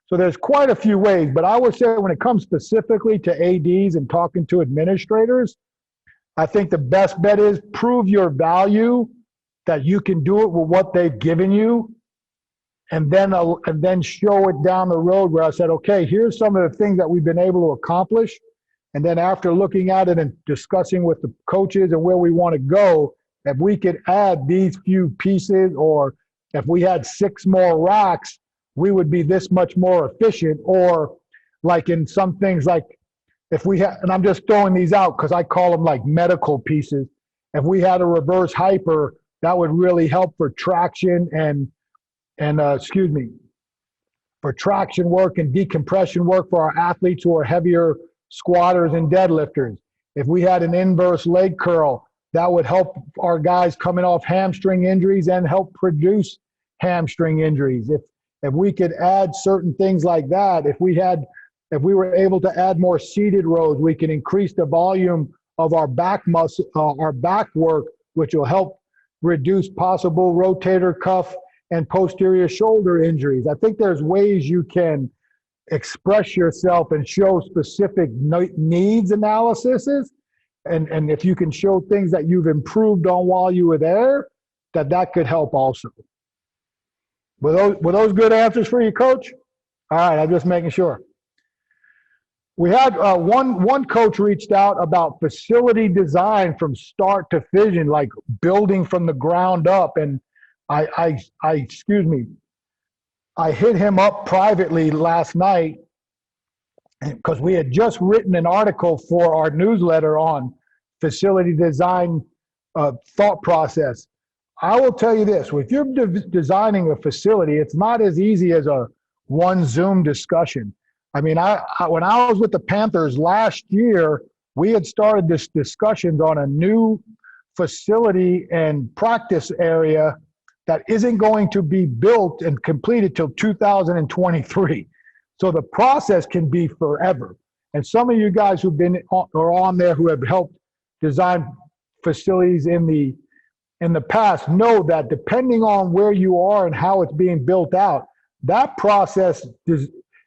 So there's quite a few ways, but I would say when it comes specifically to ADs and talking to administrators, I think the best bet is prove your value, that you can do it with what they've given you, and then show it down the road where I said, okay, here's some of the things that we've been able to accomplish. And then after looking at it and discussing with the coaches and where we want to go, if we could add these few pieces, or if we had 6 more racks, we would be this much more efficient. Or like in some things, like if we had, and I'm just throwing these out because I call them like medical pieces. If we had a reverse hyper, that would really help for traction for traction work and decompression work for our athletes who are heavier squatters and deadlifters. If we had an inverse leg curl, that would help our guys coming off hamstring injuries and help produce hamstring injuries. If we could add certain things like that, if we were able to add more seated rows, we can increase the volume of our back muscle, our back work, which will help reduce possible rotator cuff and posterior shoulder injuries. I think there's ways you can express yourself and show specific needs analyses And if you can show things that you've improved on while you were there, that could help also. Were those good answers for you, Coach? All right, I'm just making sure. We had one coach reached out about facility design from start to finish, like building from the ground up. And I hit him up privately last night because we had just written an article for our newsletter on facility design thought process. I will tell you this, if you're designing a facility, it's not as easy as a one Zoom discussion. I mean, when I was with the Panthers last year, we had started this discussions on a new facility and practice area that isn't going to be built and completed till 2023. So the process can be forever. And some of you guys who've been or on there who have helped design facilities in the past know that depending on where you are and how it's being built out, that process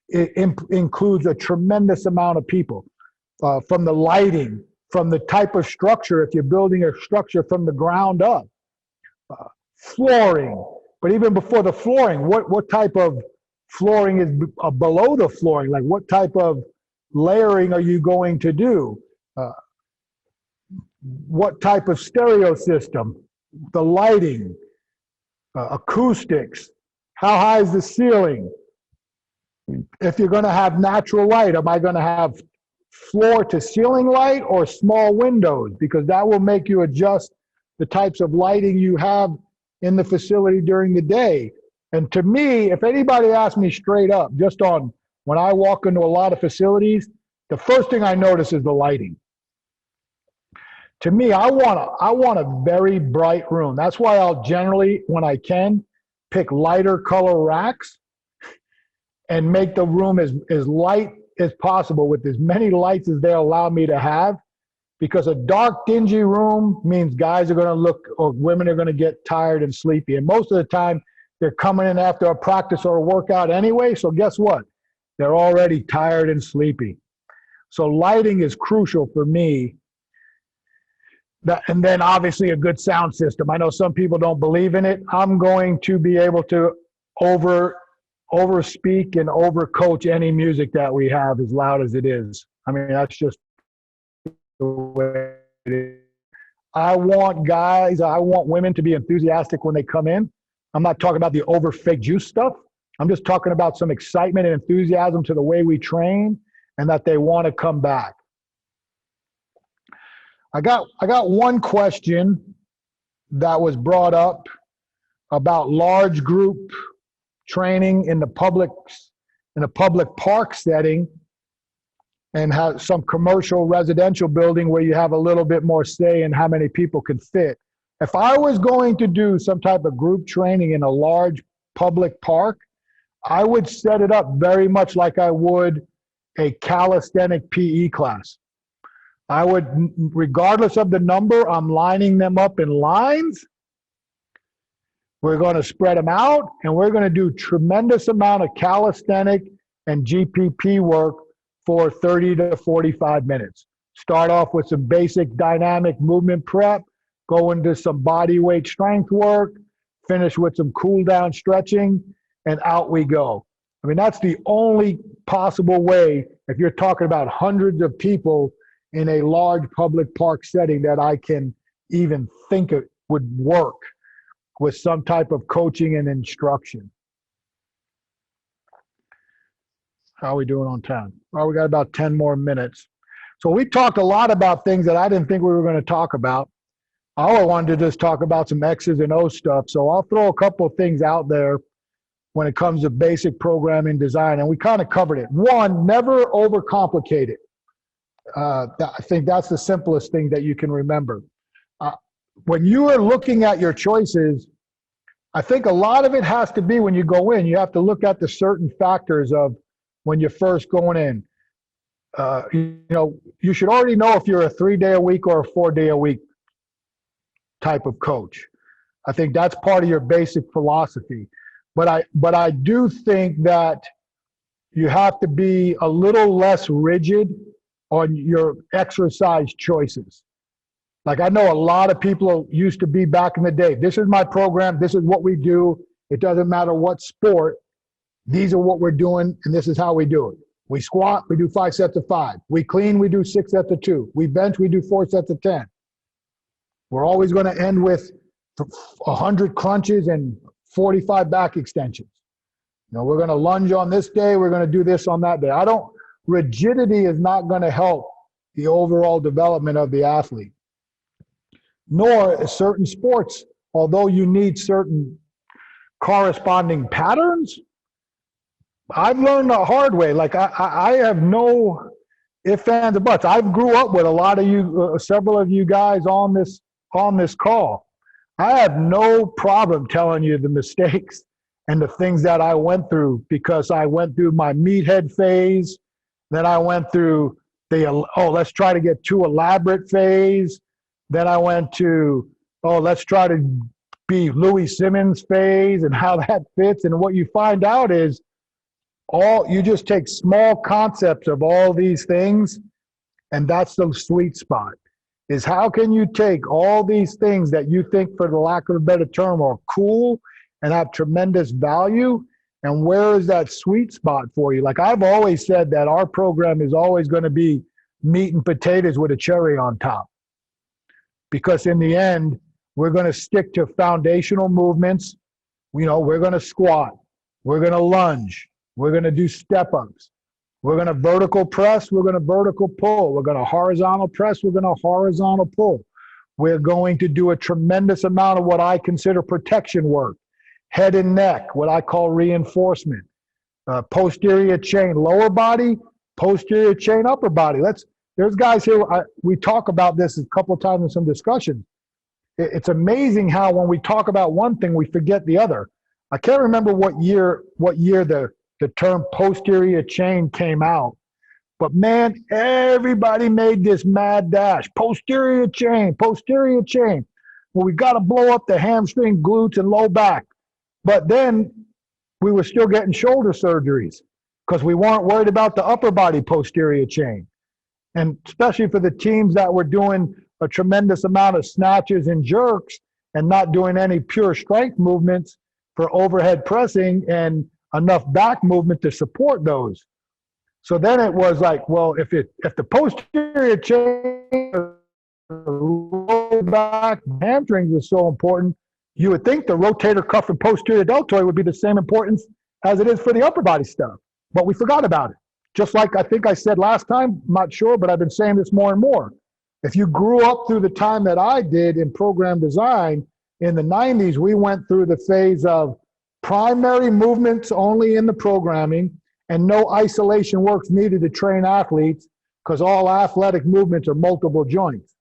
includes a tremendous amount of people, from the lighting, from the type of structure, if you're building a structure from the ground up, flooring, but even before the flooring, what type of flooring is below the flooring? Like what type of layering are you going to do? What type of stereo system, the lighting, acoustics, how high is the ceiling? If you're going to have natural light, am I going to have floor to ceiling light or small windows? Because that will make you adjust the types of lighting you have in the facility during the day. And to me, if anybody asks me straight up, just on when I walk into a lot of facilities, the first thing I notice is the lighting. To me, I want a very bright room. That's why I'll generally, when I can, pick lighter color racks and make the room as light as possible with as many lights as they allow me to have, because a dark, dingy room means guys are going to look, or women are going to get tired and sleepy. And most of the time, they're coming in after a practice or a workout anyway, so guess what? They're already tired and sleepy. So lighting is crucial for me. And then obviously a good sound system. I know some people don't believe in it. I'm going to be able to overspeak and overcoach any music that we have, as loud as it is. I mean, that's just the way it is. I want women to be enthusiastic when they come in. I'm not talking about the over fake juice stuff. I'm just talking about some excitement and enthusiasm to the way we train, and that they want to come back. I got one question that was brought up about large group training in the public park setting, and have some commercial residential building where you have a little bit more say in how many people can fit. If I was going to do some type of group training in a large public park, I would set it up very much like I would a calisthenic PE class. I would, regardless of the number, I'm lining them up in lines. We're going to spread them out, and we're going to do tremendous amount of calisthenic and GPP work for 30 to 45 minutes. Start off with some basic dynamic movement prep, go into some body weight strength work, finish with some cool down stretching, and out we go. I mean, that's the only possible way, if you're talking about hundreds of people in a large public park setting, that I can even think it would work with some type of coaching and instruction. How are we doing on time? Well, we got about 10 more minutes. So we talked a lot about things that I didn't think we were going to talk about. I wanted to just talk about some X's and O's stuff. So I'll throw a couple of things out there when it comes to basic programming design. And we kind of covered it. One, never overcomplicate it. I think that's the simplest thing that you can remember. When you are looking at your choices, I think a lot of it has to be when you go in, you have to look at the certain factors of when you're first going in. You should already know if you're a 3-day-a-week or a 4-day-a-week type of coach. I think that's part of your basic philosophy. But I do think that you have to be a little less rigid on your exercise choices. Like I know a lot of people used to be back in the day. This is my program. This is what we do. It doesn't matter what sport. These are what we're doing, and this is how we do it. We squat, we do 5 sets of 5. We clean, we do 6 sets of 2. We bench, we do 4 sets of 10. We're always going to end with 100 crunches and 45 back extensions. You know, we're going to lunge on this day. We're going to do this on that day. Rigidity is not going to help the overall development of the athlete. Nor certain sports, although you need certain corresponding patterns, I've learned the hard way. Like I have no ifs, ands, or buts. I grew up with a lot of you, several of you guys on this call. I have no problem telling you the mistakes and the things that I went through, because I went through my meathead phase. Then I went through let's try to get too elaborate phase. Then I went to, let's try to be Louis Simmons phase, and how that fits. And what you find out is you just take small concepts of all these things, and that's the sweet spot, is how can you take all these things that you think, for the lack of a better term, are cool and have tremendous value, and where is that sweet spot for you? Like I've always said that our program is always going to be meat and potatoes with a cherry on top, because in the end, we're going to stick to foundational movements. You know, we're going to squat, we're going to lunge, we're going to do step-ups, we're going to vertical press, we're going to vertical pull, we're going to horizontal press, we're going to horizontal pull. We're going to do a tremendous amount of what I consider protection work, head and neck, what I call reinforcement, posterior chain lower body, posterior chain upper body. There's guys here, we talk about this a couple of times in some discussions. It's amazing how when we talk about one thing, we forget the other. I can't remember what year the term posterior chain came out, but man, everybody made this mad dash. Posterior chain, posterior chain. Well, we got to blow up the hamstring, glutes, and low back. But then we were still getting shoulder surgeries because we weren't worried about the upper body posterior chain. And especially for the teams that were doing a tremendous amount of snatches and jerks and not doing any pure strength movements for overhead pressing and enough back movement to support those. So then it was like, well, if the posterior chain, low back, hamstrings is so important, you would think the rotator cuff and posterior deltoid would be the same importance as it is for the upper body stuff. But we forgot about it. Just like I think I said last time, I'm not sure, but I've been saying this more and more. If you grew up through the time that I did in program design, in the 90s, we went through the phase of primary movements only in the programming and no isolation works needed to train athletes, because all athletic movements are multiple joints.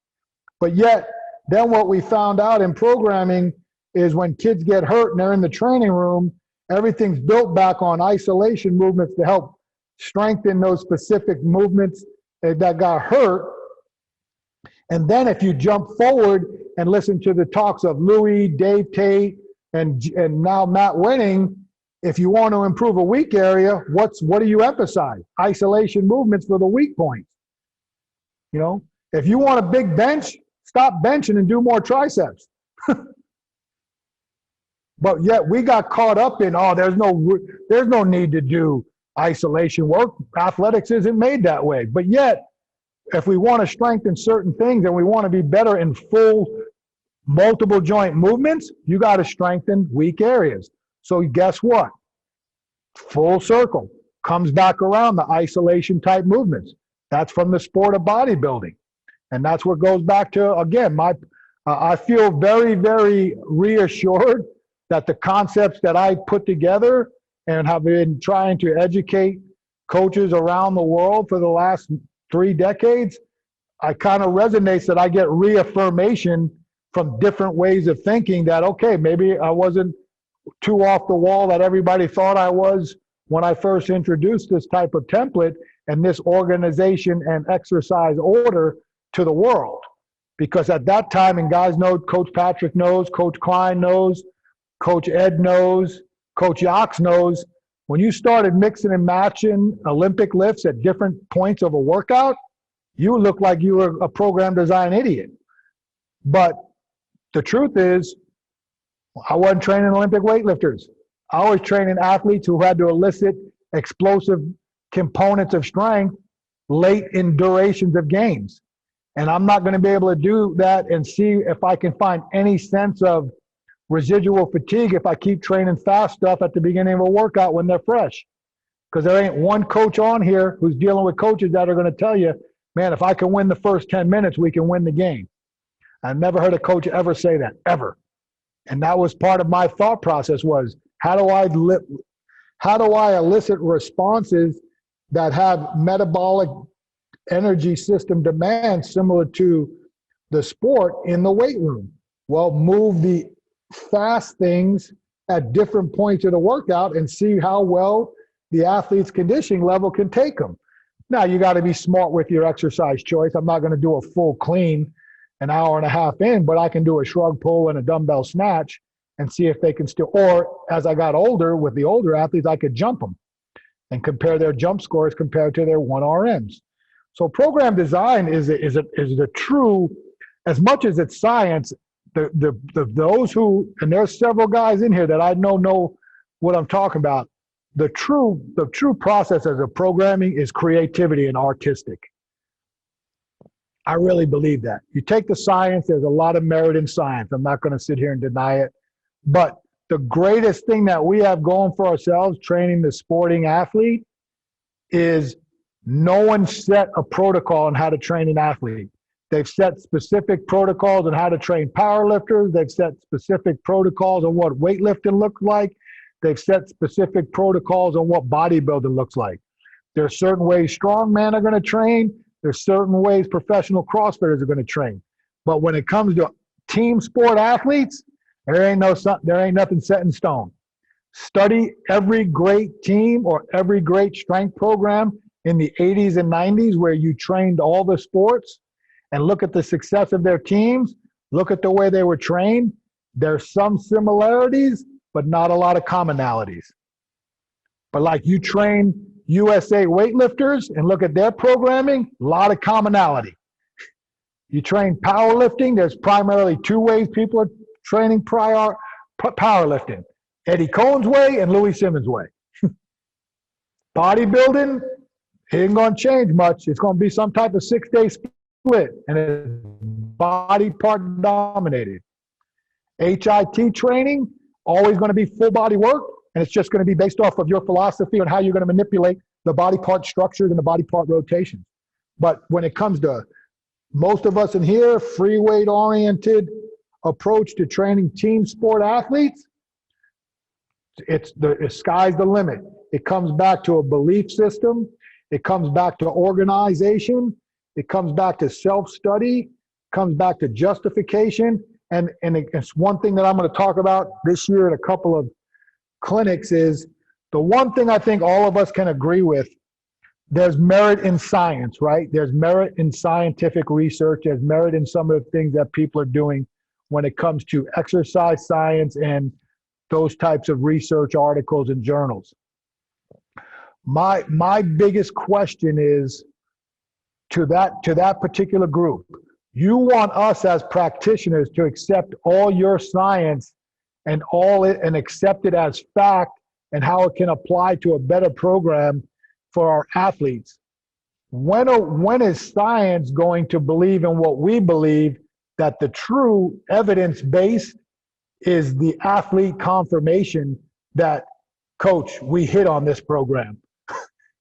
But yet, then what we found out in programming is when kids get hurt and they're in the training room, everything's built back on isolation movements to help strengthen those specific movements that got hurt. And then if you jump forward and listen to the talks of Louis, Dave Tate, and now Matt Winning, if you want to improve a weak area, what do you emphasize? Isolation movements for the weak points. You know, if you want a big bench, stop benching and do more triceps. But yet we got caught up in, there's no need to do isolation work. Athletics isn't made that way. But yet, if we want to strengthen certain things and we want to be better in full multiple joint movements, you got to strengthen weak areas. So guess what? Full circle comes back around the isolation type movements. That's from the sport of bodybuilding. And that's what goes back to, again, I feel very, very reassured that the concepts that I put together and have been trying to educate coaches around the world for the last 3 decades, I kind of resonates that I get reaffirmation from different ways of thinking that, okay, maybe I wasn't too off the wall that everybody thought I was when I first introduced this type of template and this organization and exercise order to the world. Because at that time, and guys know, Coach Patrick knows, Coach Klein knows, Coach Ed knows, Coach Yox knows, when you started mixing and matching Olympic lifts at different points of a workout, you look like you were a program design idiot. But the truth is, I wasn't training Olympic weightlifters. I was training athletes who had to elicit explosive components of strength late in durations of games. And I'm not going to be able to do that and see if I can find any sense of residual fatigue if I keep training fast stuff at the beginning of a workout when they're fresh. Because there ain't one coach on here who's dealing with coaches that are going to tell you, man, if I can win the first 10 minutes, we can win the game. I've never heard a coach ever say that, ever. And that was part of my thought process was, how do I elicit responses that have metabolic energy system demands similar to the sport in the weight room? Well, move the fast things at different points of the workout and see how well the athlete's conditioning level can take them. Now, you got to be smart with your exercise choice. I'm not going to do a full clean an hour and a half in, but I can do a shrug pull and a dumbbell snatch and see if they can still, or as I got older with the older athletes, I could jump them and compare their jump scores compared to their 1RMs. So program design is a true, as much as it's science, those who, and there's several guys in here that I know what I'm talking about. The true process as a programming is creativity and artistic. I really believe that. You take the science, there's a lot of merit in science. I'm not going to sit here and deny it. But the greatest thing that we have going for ourselves, training the sporting athlete, is no one set a protocol on how to train an athlete. They've set specific protocols on how to train powerlifters. They've set specific protocols on what weightlifting looks like. They've set specific protocols on what bodybuilding looks like. There are certain ways strongmen are going to train. There's certain ways professional CrossFitters are going to train. But when it comes to team sport athletes, there ain't nothing set in stone. Study every great team or every great strength program in the 80s and 90s where you trained all the sports and look at the success of their teams. Look at the way they were trained. There's some similarities, but not a lot of commonalities. But like you train USA weightlifters and look at their programming, a lot of commonality. You train powerlifting, there's primarily two ways people are training powerlifting. Eddie Cohn's way and Louis Simmons' way. Bodybuilding, it ain't going to change much. It's going to be some type of 6-day split, and it's body part dominated. HIT training, always going to be full body work, and it's just going to be based off of your philosophy on how you're going to manipulate the body part structures and the body part rotations. But when it comes to most of us in here, free weight oriented approach to training team sport athletes, the sky's the limit. It comes back to a belief system. It comes back to organization. It comes back to self-study. Comes back to justification. And it's one thing that I'm going to talk about this year at a couple of clinics is the one thing I think all of us can agree with. There's merit in science, right? There's merit in scientific research. There's merit in some of the things that people are doing when it comes to exercise science and those types of research articles and journals. My biggest question is to that particular group. You want us as practitioners to accept all your science and accept it as fact and how it can apply to a better program for our athletes. When is science going to believe in what we believe, that the true evidence-based is the athlete confirmation that, coach, we hit on this program.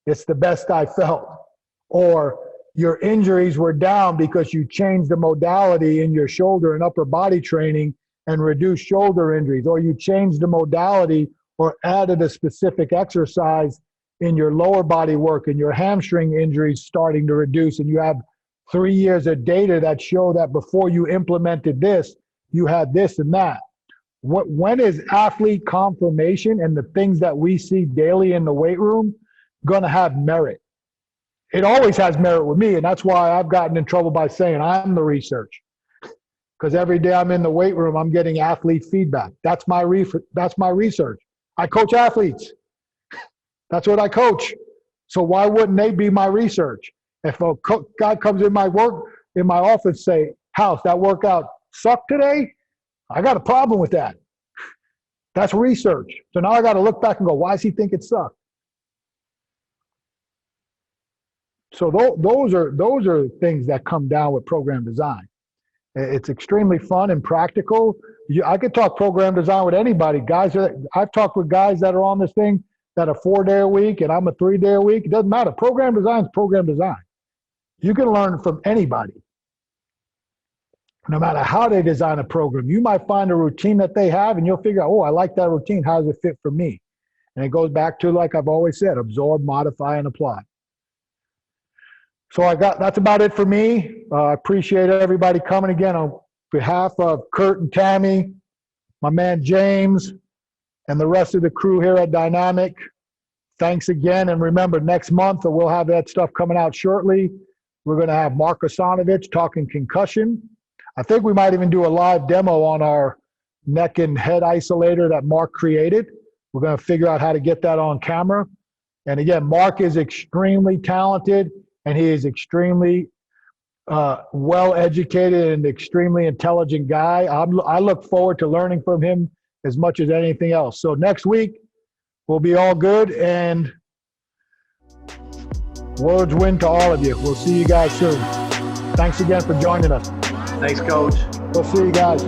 It's the best I felt. Or your injuries were down because you changed the modality in your shoulder and upper body training and reduced shoulder injuries. Or you changed the modality or added a specific exercise in your lower body work and your hamstring injuries starting to reduce, and you have 3 years of data that show that before you implemented this, you had this and that. When is athlete confirmation and the things that we see daily in the weight room going to have merit? It always has merit with me, and that's why I've gotten in trouble by saying I'm the research. Because every day I'm in the weight room, I'm getting athlete feedback. That's my research. I coach athletes. That's what I coach. So why wouldn't they be my research? If a guy comes in my office, say, House, that workout suck today? I got a problem with that. That's research. So now I got to look back and go, why does he think it sucked? So those are things that come down with program design. It's extremely fun and practical. I could talk program design with anybody. I've talked with guys that are on this thing that are 4-day a week and I'm a 3-day a week. It doesn't matter. Program design is program design. You can learn from anybody. No matter how they design a program, you might find a routine that they have and you'll figure out, oh, I like that routine. How does it fit for me? And it goes back to, like I've always said, absorb, modify, and apply. So that's about it for me. I appreciate everybody coming again on behalf of Kurt and Tammy, my man James, and the rest of the crew here at Dynamic. Thanks again. And remember, next month, we'll have that stuff coming out shortly. We're going to have Mark Osanovich talking concussion. I think we might even do a live demo on our neck and head isolator that Mark created. We're going to figure out how to get that on camera. And again, Mark is extremely talented and he is extremely well-educated and extremely intelligent guy. I look forward to learning from him as much as anything else. So next week, we'll be all good, and words win to all of you. We'll see you guys soon. Thanks again for joining us. Thanks, Coach. We'll see you guys.